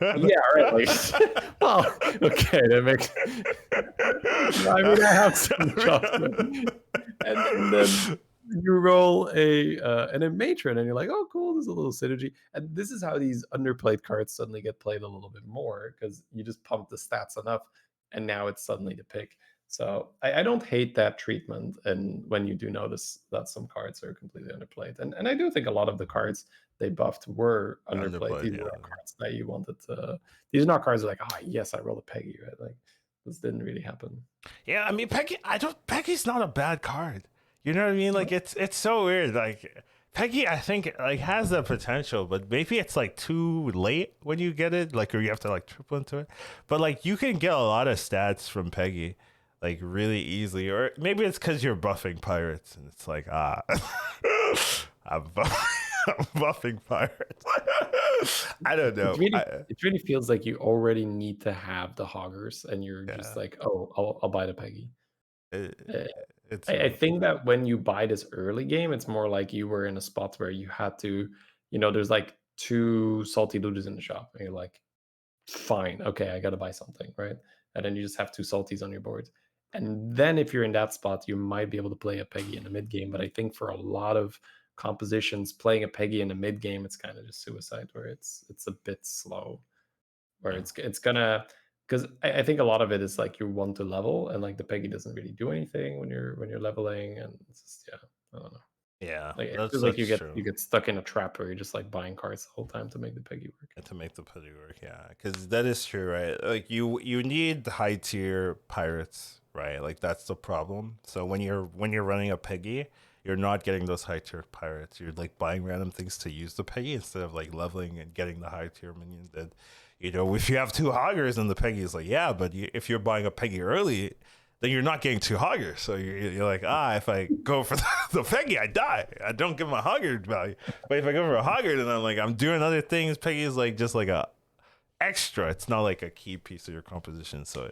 right. Like, well, okay, that makes. I mean, I have some jobs, and then you roll a matron, and you're like, oh, cool, there's a little synergy, and this is how these underplayed cards suddenly get played a little bit more because you just pump the stats enough, and now it's suddenly the pick. So I don't hate that treatment, and when you do notice that some cards are completely underplayed, and I do think a lot of the cards they buffed were underplayed. Underplayed, These were yeah. cards that you wanted to. These are not cards that are like, ah, yes, I rolled a Peggy, right? Like this didn't really happen. Yeah, I mean Peggy's not a bad card. You know what I mean? Like it's so weird. Like Peggy, I think like has the potential, but maybe it's like too late when you get it, like or you have to like triple into it. But like you can get a lot of stats from Peggy, like really easily. Or maybe it's because you're buffing pirates and it's like I'm buffing, I'm buffing pirates. I don't It know. really, it really feels like you already need to have the hoggers, and you're just Yeah, like, oh, I'll buy the Peggy. it, Uh, it's I rough. think that when you buy this early game, it's more like you were in a spot where you had to, there's like two salty looters in the shop, and you're like, fine, okay, I gotta buy something, right? And then you just have two salties on your board. And then if you're in that spot, you might be able to play a Peggy in the mid game. But I think for a lot of compositions, playing a Peggy in the mid game, it's kind of just suicide, where it's a bit slow, where Yeah. it's gonna, because I think a lot of it is like you want to level, and like the Peggy doesn't really do anything when you're leveling, and it's just, yeah, I don't know. Yeah, Like it feels like that's true. you get stuck in a trap where you're just like buying cards the whole time to make the Peggy work. And to make the putty work, yeah, because that is true, right? Like you need high tier pirates, right? Like that's the problem. So when you're running a Peggy, you're not getting those high tier pirates. You're like buying random things to use the Peggy instead of like leveling and getting the high tier minions. And if you have two hoggers and the Peggy is like, yeah, but if you're buying a Peggy early, then you're not getting two hoggers. So you're like, if I go for the Peggy, I die. I don't get my hogger value. But if I go for a hogger, then I'm doing other things. Peggy is like just like a extra. It's not like a key piece of your composition. So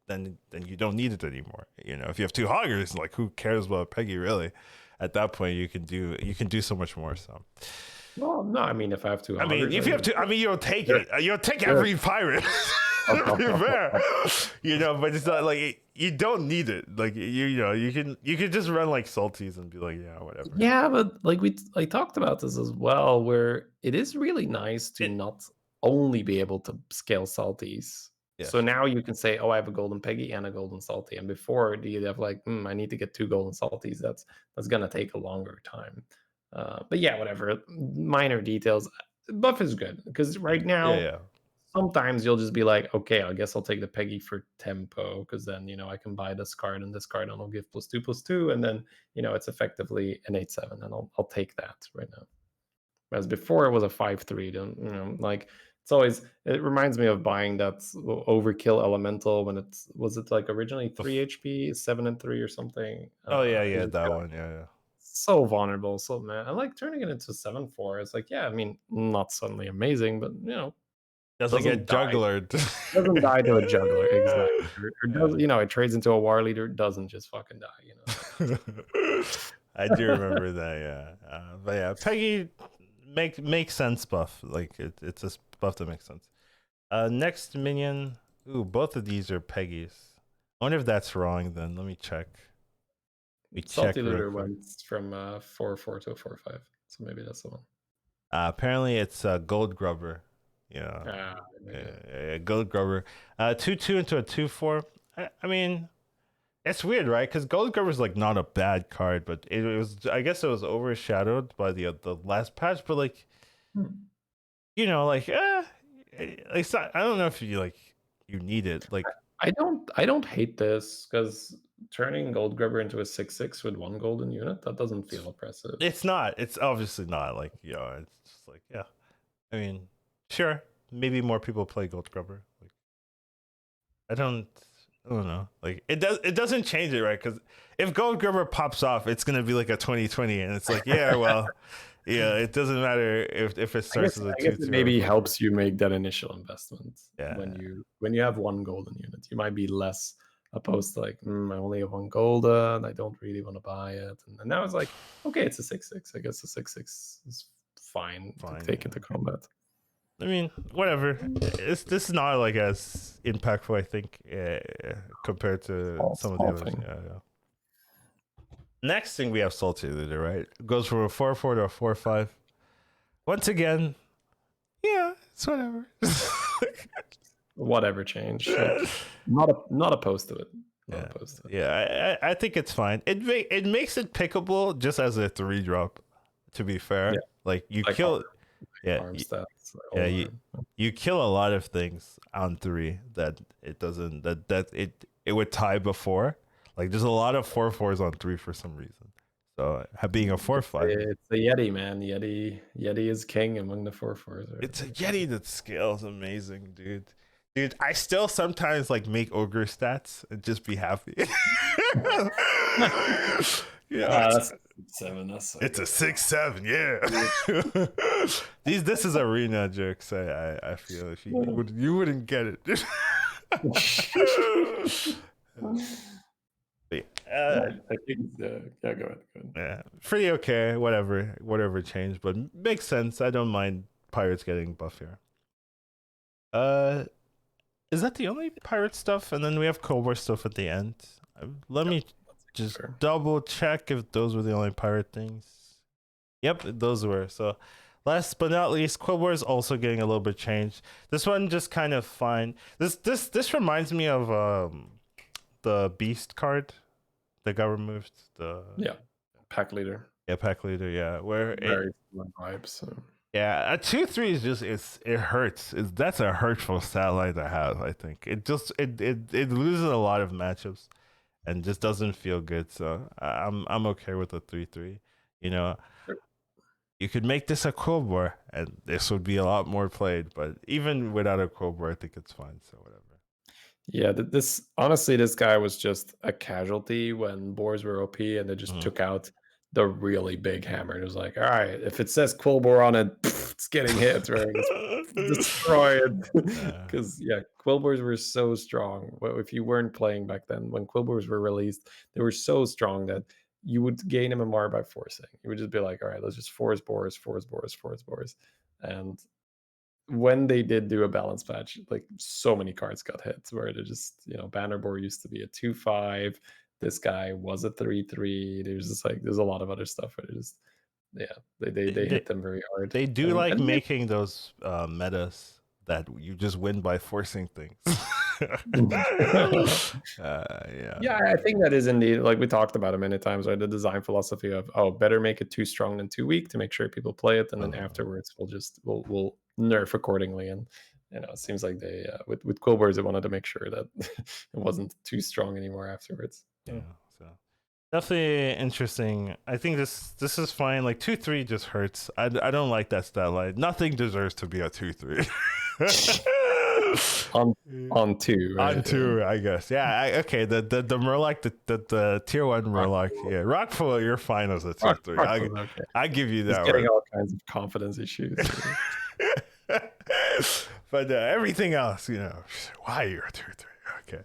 then you don't need it anymore. If you have two hoggers, like who cares about Peggy really? At that point, you can do so much more. So Well, no, I mean, if I have two I mean, hoggers, if you have to, I mean, you'll take sure, it. You'll take sure. every pirate. To be fair, but it's not like you don't need it. Like you can just run like salties and be like, yeah, whatever. Yeah, but like I talked about this as well, where it is really nice to It not only be able to scale salties. So Yes, now you can say, "Oh, I have a golden Peggy and a golden salty." And before, you'd have like, I need to get two golden salties. That's gonna take a longer time." But yeah, whatever. Minor details. Buff is good because yeah, right yeah, now yeah. sometimes you'll just be like, okay, I guess I'll take the Peggy for tempo because then I can buy this card and this card and I'll give +2/+2, and then it's effectively an 8/7, and I'll take that right now. Whereas before it was a 5/3, and like it reminds me of buying that overkill elemental when it like originally The 3 HP, 7 and 3 or something. Oh yeah, It yeah, just that got one, yeah, yeah. so vulnerable, so man, I like turning it into 7/4. It's like, yeah, I mean, not suddenly amazing, but Doesn't doesn't get die jugglered. doesn't die to a juggler, exactly. Or Yeah. does it trades into a war leader, doesn't just fucking die. I do remember that, yeah. But yeah, Peggy makes sense buff. Like it's a buff that makes sense. Next minion. Ooh, both of these are Peggy's. I wonder if that's wrong. Then let me check. We Salty check real looter quick. went from 4/4 to a 4/5, so maybe that's the one. Apparently, it's Gold Grubber. Yeah, Maybe. Gold Grubber. 2/2 into a 2/4. I mean, it's weird, right? Because Gold Grubber's like not a bad card, but it was. I guess it was overshadowed by the last patch. But like, Hmm. like, it's not, I don't know if you need it. Like, I don't hate this because turning Gold Grubber into a 6/6 with one golden unit, that doesn't feel oppressive. it's not. It's obviously not. Like, it's just like, yeah. I mean. Sure, maybe more people play Gold Grubber. Like, I don't know. Like it doesn't change it, right? Because if Gold Grubber pops off, it's gonna be like a 2020, and it's like, yeah, well, yeah, it doesn't matter if it starts as a I guess 2-2 it or a maybe 4-4. helps you make that initial investment Yeah, when you have one golden unit. You might be less opposed to like, I only have one golden, I don't really want to buy it. And now it's like, okay, it's a 6/6. I guess a 6/6 is fine to fine. take Yeah. into combat. I mean, whatever. This is not like as impactful, I think, compared to some of the Small others. thing. Yeah. Next thing we have Salty Leader, right? Goes from a 4-4 to a 4-5. Once again, yeah, it's whatever. Whatever change. Not opposed to it. Not Yeah, opposed to it. yeah. I think it's fine. It makes it pickable just as a 3-drop. To be fair, Yeah. like you Like kill, yeah, arm stats. yeah, you kill a lot of things on 3 that it doesn't that it would tie before. Like there's a lot of 4-4s on 3 for some reason. So being a 4-5, It's a Yeti, man. Yeti is king among the 4/4s. Right? it's a Yeti that scales amazing, dude. Dude, I still sometimes like make ogre stats and just be happy. Yeah, That's 7. That's so it's a good. 6-7, yeah. This is arena jokes. I feel if you wouldn't get it. But, I think yeah, go ahead. yeah, pretty okay. Whatever changed, but makes sense. I don't mind pirates getting buff here. Is that the only pirate stuff? And then we have Cobra stuff at the end. Let me just double check if those were the only pirate things. Yep, those were. So last but not least, Quillbore is also getting a little bit changed. This one just kind of fine. This reminds me of the Beast card that got removed. Pack leader. Yeah, pack leader. Yeah, where Very similar vibes. So. yeah, a 2-3 is just it hurts. That's a hurtful stat line to have. I think it just it loses a lot of matchups, and just doesn't feel good. So I'm okay with a 3-3. You know, you could make this a Quillbore, and this would be a lot more played. But even without a Quillbore, I think it's fine. So whatever. Yeah, this guy was just a casualty when boars were OP, and they just took out the really big hammer. It was like, all right, if it says Quillbore on it, it's getting hit, right? Destroy it. Because Quillbores were so strong. Well, if you weren't playing back then, when Quillbores were released, they were so strong that you would gain MMR by forcing. You would just be like, all right, let's just force boars. And when they did do a balance patch, like so many cards got hit where they just, Banner Boar used to be a 2/5. This guy was a 3/3. There's a lot of other stuff where they hit them very hard. They do making those metas that you just win by forcing things. Yeah, I think that is indeed, like we talked about it many times, right? The design philosophy of better make it too strong than too weak to make sure people play it, and then afterwards we'll nerf accordingly. And it seems like they with Quillbores they wanted to make sure that it wasn't too strong anymore afterwards. Yeah, so definitely interesting. I think this is fine. Like 2-3 just hurts. I don't like that stat line. Nothing deserves to be a 2-3. on 2, right? On 2, I guess. Yeah. Okay. The Murloc, the tier 1 Murloc. Yeah. Rockful, you're fine as a 2-3. I give you that. He's getting all kinds of confidence issues. But everything else, why you're a 2-3? Okay.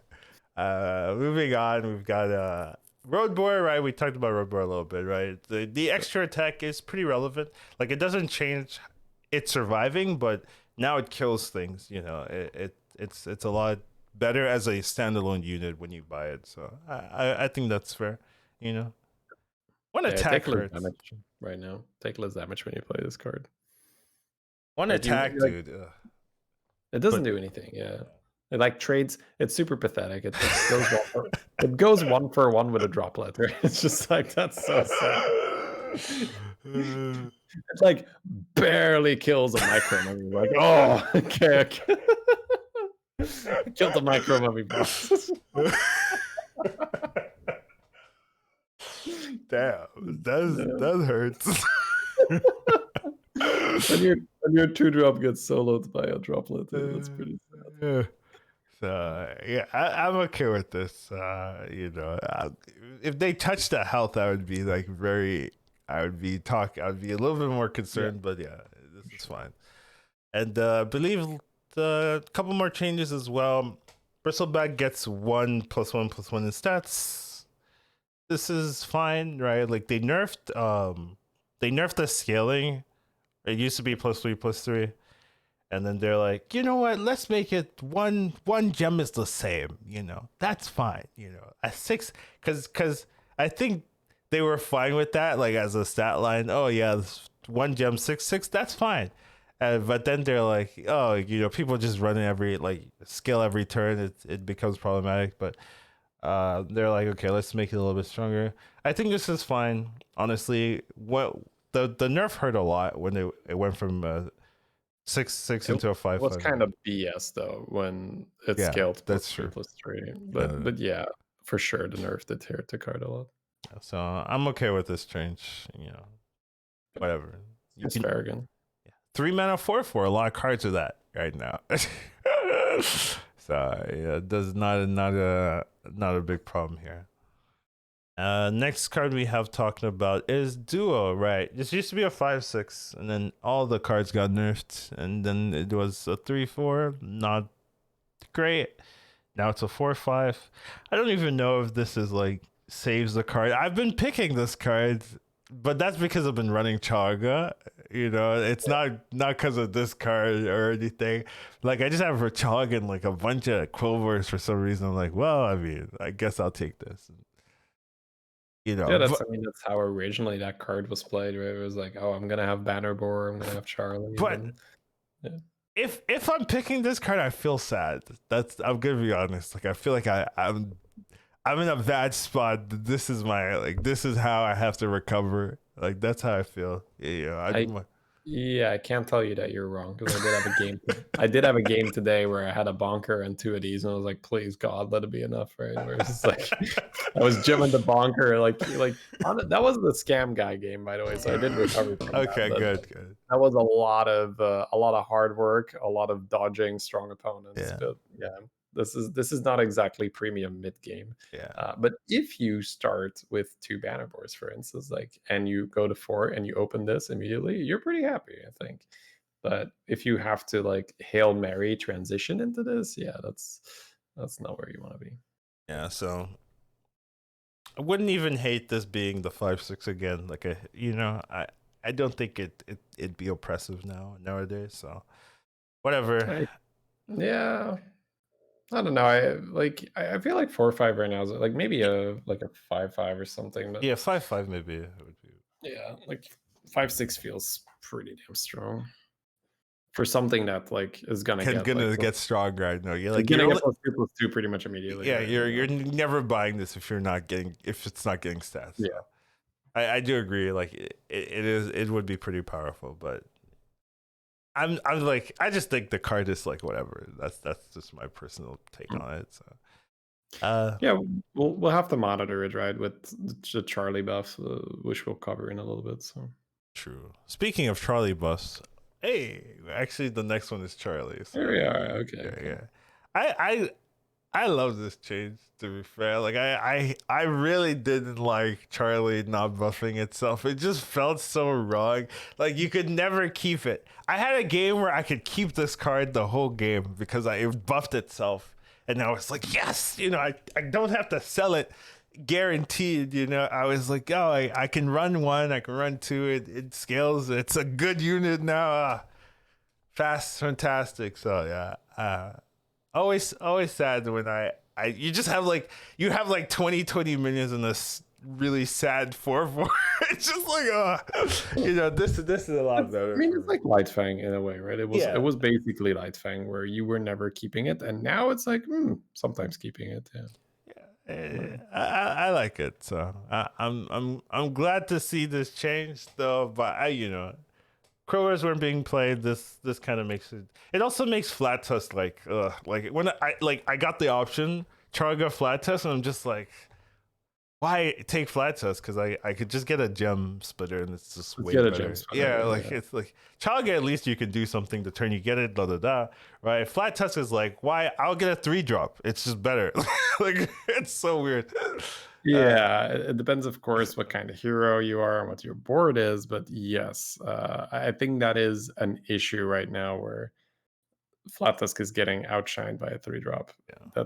Moving on, we've got Road Boy, right? We talked about Road Boy a little bit, right? The extra attack is pretty relevant. Like it doesn't change it surviving, but now it kills things. It's a lot better as a standalone unit when you buy it. So I think that's fair. One attack take less hurts damage right now. Take less damage when you play this card. One attack, dude. It doesn't do anything. Yeah. It like trades. It's super pathetic. It goes one for one with a droplet. Right? It's just like that's so sad. It's like barely kills a micro mummy. Like, oh, okay. Killed the micro mummy boss. Damn, that hurts. And your 2-drop gets soloed by a droplet. Yeah, that's pretty sad. Yeah. So yeah, I'm okay with this. If they touch the health, I would be like I would be a little bit more Yeah, concerned. But yeah, this is sure. fine. And I believe the couple more changes as well. Bristleback gets 1+1+1 in stats. This is fine, right? Like they nerfed the scaling. It used to be +3/+3. And then they're like, you know what? Let's make it one gem is the same. That's fine. A 6, because I think they were fine with that, like as a stat line. Oh yeah, one gem 6/6. That's fine. But then they're like, oh, people just running every like skill every turn. It becomes problematic. But they're like, okay, let's make it a little bit stronger. I think this is fine. Honestly, what the nerf hurt a lot when it went from 6/6 It into a was 5/5. kind of BS though when it Yeah, scaled that's true. +3/+3. Uh, But yeah, for sure the nerf did hurt the card a lot. so I'm okay with this change. Whatever. You It's can fair again. 3 mana 4/4. A lot of cards are that right now. So yeah, does not a big problem here. Next card we have talking about is Duo, right? This used to be a 5/6, and then all the cards got nerfed, and then it was a 3/4. Not great. Now it's a 4/5. I don't even know if this is like saves the card. I've been picking this card, but that's because I've been running Chaga. It's not because of this card or anything. Like I just have a Chaga and like a bunch of Quilvers for some reason. I'm like, well, I mean, I guess I'll take this. Yeah, that's how originally that card was played, right? It was like, oh, I'm gonna have Banner Boar, I'm gonna have Charlie. But and then, if I'm picking this card, I feel sad. I'm gonna be honest. Like I feel like I'm in a bad spot. This is this is how I have to recover. Like that's how I feel. yeah, I can't tell you that you're wrong because I did have a game. I did have a game today where I had a bonker and 2 of these, and I was like, please God, let it be enough, right? Where it's just like I was jamming the bonker, that was the scam guy game, by the way. So I did recover from Okay, that. good. That was a lot of hard work, a lot of dodging strong opponents. Yeah. But yeah, this is not exactly premium mid game. Yeah. But if you start with 2 banner boards, for instance, and you go to 4 and you open this immediately, you're pretty happy, I think. But if you have to Hail Mary transition into this, yeah, that's not where you want to be. Yeah, so I wouldn't even hate this being the 5/6 again. I don't think it'd be oppressive nowadays. So whatever. Yeah, I don't know. I feel like 4/5 right now is maybe a 5/5 or something. But Yeah, 5/5 maybe it would be. yeah, 5/6 feels pretty damn strong for something that is gonna get stronger. I know. You're gonna get +2/+2 pretty much immediately. Yeah, right? you're never buying this if it's not getting stats. Yeah, so. I do agree. It would be pretty powerful, but I'm I just think the card is whatever. That's just my personal take on it. So yeah, we'll have to monitor it, right, with the Charlie buff, which we'll cover in a little bit. So true. Speaking of Charlie buffs, hey, actually the next one is Charlie. So there we are. Okay. Yeah. I love this change, to be fair. I really didn't like Charlie not buffing itself. It just felt so wrong. You could never keep it. I had a game where I could keep this card the whole game because it buffed itself. And I was like, yes, I don't have to sell it guaranteed. I was like, oh, I can run 1, I can run 2. It scales. It's a good unit now. Fast, fantastic. So yeah. Always sad when you just have you have 20 minions in this really sad 4/4. It's just this is a lot better. I mean, it's like Lightfang in a way, right? It was basically Lightfang where you were never keeping it, and now it's sometimes keeping it. Yeah, I like it. So I'm glad to see this change, though. But Crowers weren't being played. This kind of makes it. It also makes flat test when I got the option Charga flat test, and I'm just like, why take flat tusk? Because I could just get a gem splitter and it's just Let's way get a gem better. splitter. Yeah, Yeah, like yeah. it's like Chaga, at least you can do something to turn you get it, da da da. Right? Flat tusk is like, why? I'll get a 3-drop. It's just better. Like it's so weird. Yeah, it depends, of course, what kind of hero you are and what your board is. But yes, I think that is an issue right now where Flat Tusk is getting outshined by a 3-drop. Yeah,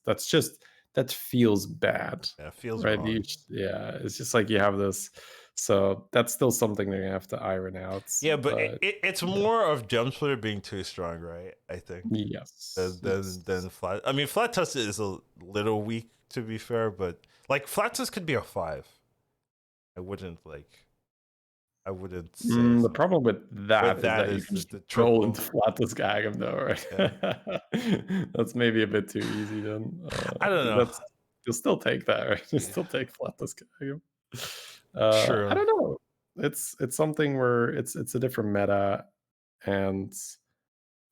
That's just that feels bad, yeah, it feels right? wrong. Yeah, it's just like you have this. So that's still something they're gonna have to iron out. Yeah, but But it's yeah, more of gem splitter being too strong, right? I think yes, than yes. flat. I mean, flat tusk is a little weak to be fair, but like flat tusk could be a 5. I wouldn't like. I wouldn't say The something. problem with With that is that that you is can just the roll into triple. Flatus Gagam though, Yeah. right? That's maybe a bit too easy then. I don't 'Cause know. you'll still take that, right? You'll Yeah. still take Flatus Gagam. I True. don't know. It's something where it's a different meta, and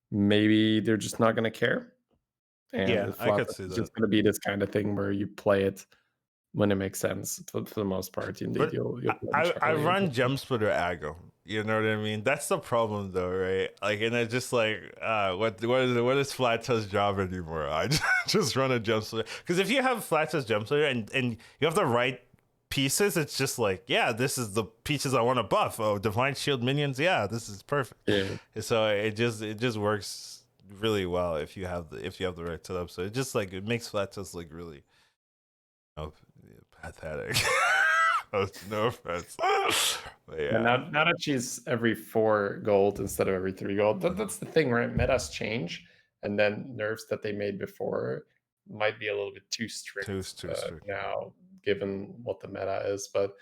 maybe they're just not gonna care. And Yeah, if I could Flatus see is that. just gonna be this kind of thing where you play it when it makes sense for the most part. Indeed, But you'll play the I Charlie. run gem splitter aggro. You know what I mean? That's the problem though, right? Like, and it's just like, what is flat tusk job anymore? I just run a gem splitter because if you have flat tusk gem splitter and you have the right pieces, it's just like, yeah, this is the pieces I want to buff. Oh, divine shield minions, yeah, this is perfect. Yeah. So it just works really well if you have the right setup. So it just like it makes flat tusk like really oh, pathetic. No offense. But And yeah. now that she's every 4 gold instead of every 3 gold, that's the thing, right? Metas change, and then nerfs that they made before might be a little bit too strict Too strict. now, given what the meta is. But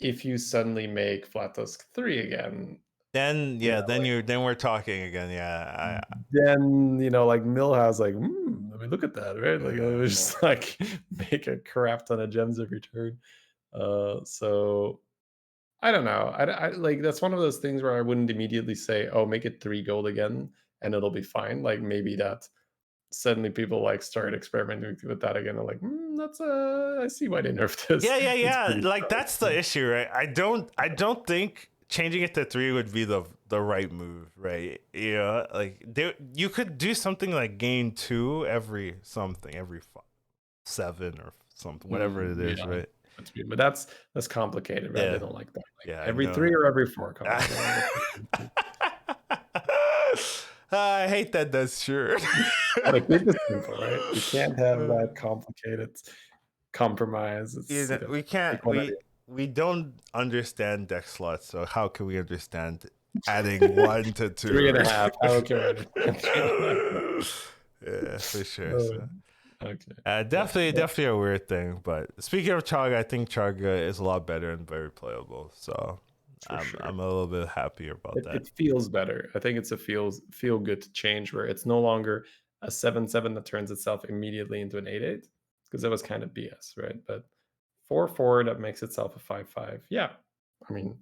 if you suddenly make Flat Tusk 3 again, Then you yeah, know, like then we're talking again. Yeah, then like Millhouse, like, I mean, look at that, right? Like, it yeah, was just like make a crap ton of gems every turn. So I don't know. Like that's one of those things where I wouldn't immediately say, "Oh, make it 3 gold again, and it'll be fine." Like maybe that suddenly people like start experimenting with that again. They're like, "That's I see why they nerfed this. It's yeah. pretty Like strong." that's the issue, right? I don't think changing it to 3 would be the right move, right? Yeah, like you could do something like gain 2 every 7 or something, whatever it is, Yeah, right? that's weird. But that's complicated, right? They Yeah, don't like that. Like yeah, I every know. 3 or every 4 complicated. I hate that. That's true. Gotta keep it simple, right? You can't have that complicated compromise. You It's know, we can't. pick one or We don't understand deck slots, so how can we understand adding 1 to 2? 3.5. How can I understand 3.5? Yeah, for sure. Oh, So, okay. Yeah. definitely a weird thing. But speaking of Chaga, I think Chaga is a lot better and very playable. So For sure. I'm a little bit happier about that. It feels better. I think it's a feel good change where it's no longer a 7/7 that turns itself immediately into an 8/8 because that was kind of BS, right? But 4/4 that makes itself a 5/5. Yeah. I mean,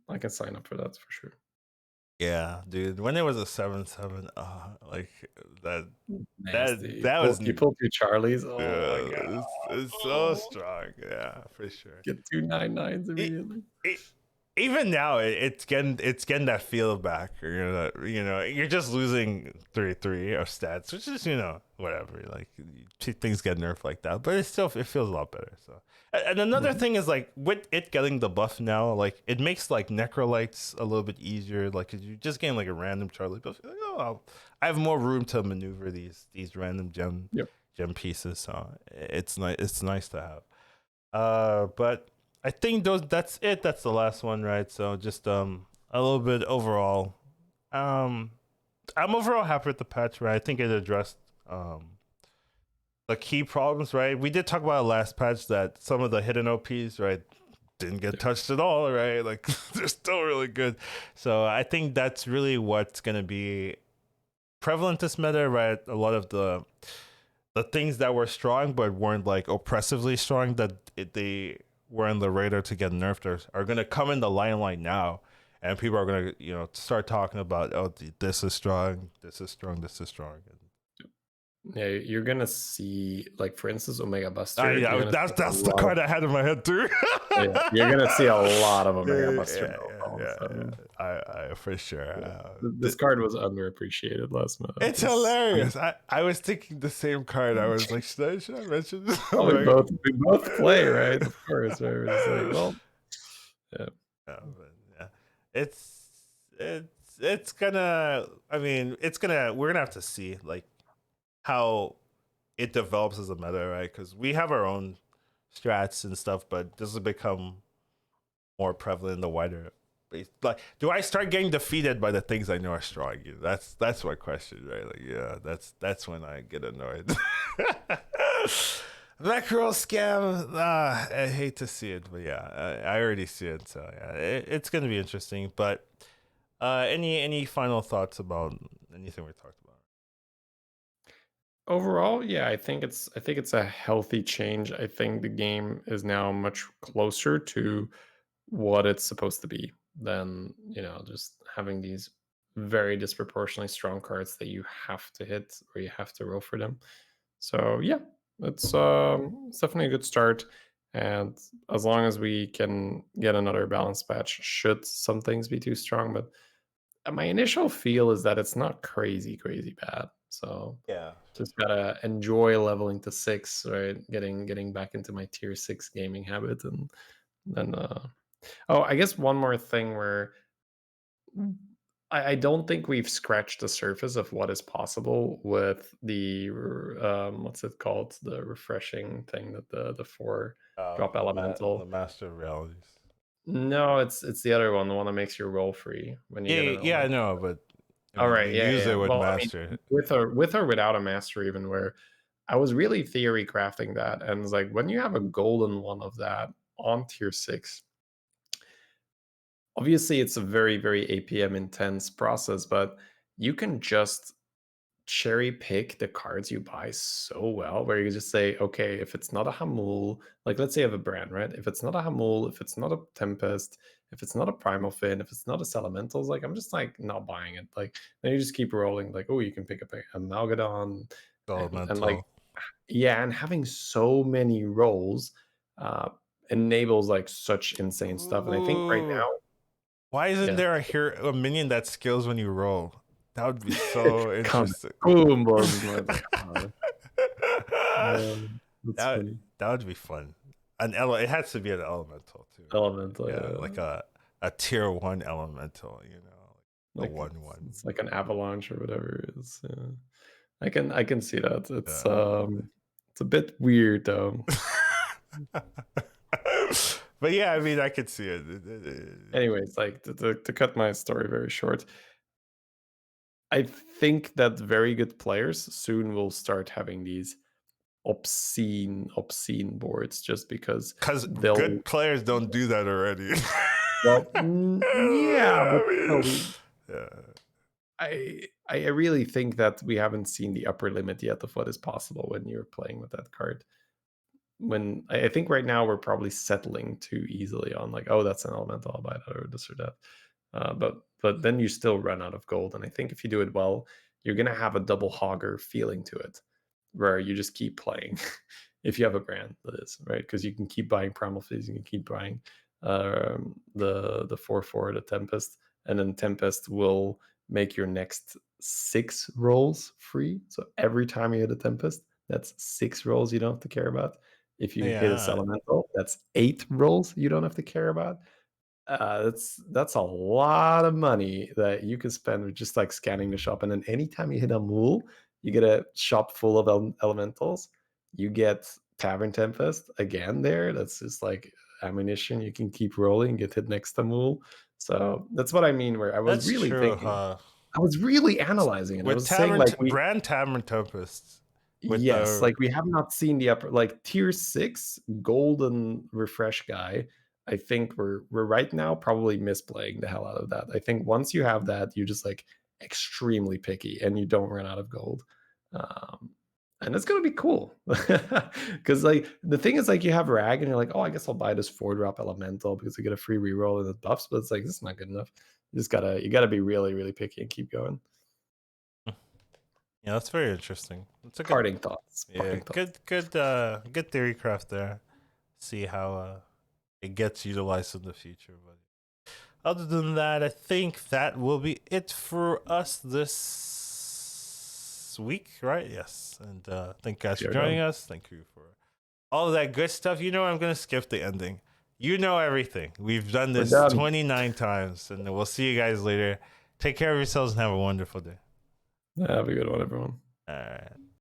I can sign up for that for sure. Yeah, dude. When it was a 7/7, like that Nasty. that was You pull 2 Charlies. Oh my god. it's so strong. Yeah, for sure. Get 2 9/9s It, immediately. it, even now, it's getting that feel back. You're just losing 3/3 of stats, which is whatever. Like things get nerfed like that, but it feels a lot better. So, and another Mhm. thing is like with it getting the buff now, like it makes like necrolites a little bit easier. Like 'cause you just getting like a random Charlie buff. Like, oh, I have more room to maneuver these random Yep. gem pieces. So it's nice. It's nice to have. But I think that's it. That's the last one, right? So just a little bit overall. Um I'm overall happy with the patch, right? I think it addressed the key problems, right? We did talk about last patch that some of the hidden OPs, right, didn't get touched at all, right? Like they're still really good. So I think that's really what's gonna be prevalent this meta, right? A lot of the things that were strong but weren't like oppressively strong that they were on the radar to get nerfed are going to come in the limelight now, and people are going to start talking about, oh, this is strong, this is strong, this is strong. Yeah, you're gonna see, like, for instance, Omega Buster. You're gonna see a That's the lot of card I had in my head too. yeah, you're gonna see a lot of Omega Yeah, Buster yeah, builds yeah, on. yeah, So yeah. I for sure. yeah. This card was underappreciated last month. It's I mean, hilarious. I was thinking the same card. I was like, should I mention this? I'm well, like, we both play, right? Of course, right? We're just like, well, yeah. yeah, but yeah, it's it's gonna. I mean, it's gonna. We're gonna have to see like how it develops as a meta, right? Because we have our own strats and stuff, but this has become more prevalent in the wider base. Like, do I start getting defeated by the things I know are strong? That's my question, right? Like, yeah, that's when I get annoyed. Macro scam. I hate to see it, but yeah, I already see it. So yeah, it's gonna be interesting. But any final thoughts about anything we talked about? Overall, yeah, I think it's a healthy change. I think the game is now much closer to what it's supposed to be than, just having these very disproportionately strong cards that you have to hit or you have to roll for them. So yeah, it's definitely a good start. And as long as we can get another balance patch, should some things be too strong, but my initial feel is that it's not crazy, crazy bad. So Yeah. just gotta enjoy leveling to 6, right? Getting back into my tier 6 gaming habit, and then oh, I guess one more thing where I don't think we've scratched the surface of what is possible with the what's it called? The refreshing thing that the 4 drop The elemental. master of realities. No, it's the other one, the one that makes you roll free when you Yeah, get an yeah, I elemental. know, but I All mean, you right, yeah, use yeah. it with Well, I mean, master. with or without a master, even where I was really theory crafting that, and it's like when you have a golden one of that on tier 6, obviously it's a very, very APM intense process, but you can just cherry pick the cards you buy so well, where you just say, okay, if it's not a Hamul, like let's say you have a brand, right? If it's not a Hamul, if it's not a Tempest, if it's not a Primal Fin, if it's not a Elementals, like I'm just like not buying it. Like then you just keep rolling, like, oh, you can pick up a Malgadon, and like, Elemental. yeah, and having so many rolls uh enables like such insane stuff. And I think right Ooh. now, Why isn't yeah. there a minion that scales when you roll? That would be so Come interesting. boom, boom, boom. It's like, oh, that's that funny. that would be fun. It has to be an elemental too. Elemental, Yeah, yeah. like a tier 1 elemental, the Like it's 1/1. like an avalanche or whatever it is. Yeah. I can see that. It's a bit weird though. But yeah, I mean, I could see it. Anyways, like to cut my story very short, I think that very good players soon will start having these obscene boards just because Because they'll good players don't do that already. well, yeah, but I still, mean, we yeah. I really think that we haven't seen the upper limit yet of what is possible when you're playing with that card. When I think right now we're probably settling too easily on like, oh, that's an elemental, I'll buy that or this or that. But then you still run out of gold, and I think if you do it well, you're gonna have a double hogger feeling to it, where you just keep playing. If you have a brand, that is right, because you can keep buying primal phase, you can keep buying the 4/4, the Tempest, and then Tempest will make your next 6 rolls free. So every time you hit a Tempest, that's 6 rolls you don't have to care about. If you hit a Yeah, elemental, that's 8 rolls you don't have to care about. That's a lot of money that you can spend with just like scanning the shop. And then anytime you hit a mule, you get a shop full of elementals. You get Tavern Tempest again there. That's just like ammunition. You can keep rolling, get hit next to mule. So that's what I mean. Where that's true, huh? I was really analyzing it. I With was saying like Brand Tavern Tempest, with yes, the like we have not seen the upper like tier 6 golden refresh guy. I think we're right now probably misplaying the hell out of that. I think once you have that, you're just like extremely picky and you don't run out of gold. Um, and it's gonna be cool. Because like the thing is like you have rag and you're like, oh, I guess I'll buy this 4-drop elemental because I get a free reroll and it buffs, but it's like this is not good enough. You gotta be really, really picky and keep going. Yeah, that's very interesting. It's a good, Parting thoughts. yeah, Parting thoughts. good theory craft there. See how it gets utilized in the future. But other than that, I think that will be it for us this week, right? Yes. And thank you guys for Here we joining go. us. Thank you for all of that good stuff. You know, I'm going to skip the ending. You know everything. We've done We're this done. 29 times, and we'll see you guys later. Take care of yourselves and have a wonderful day. Have a good one, everyone. All right.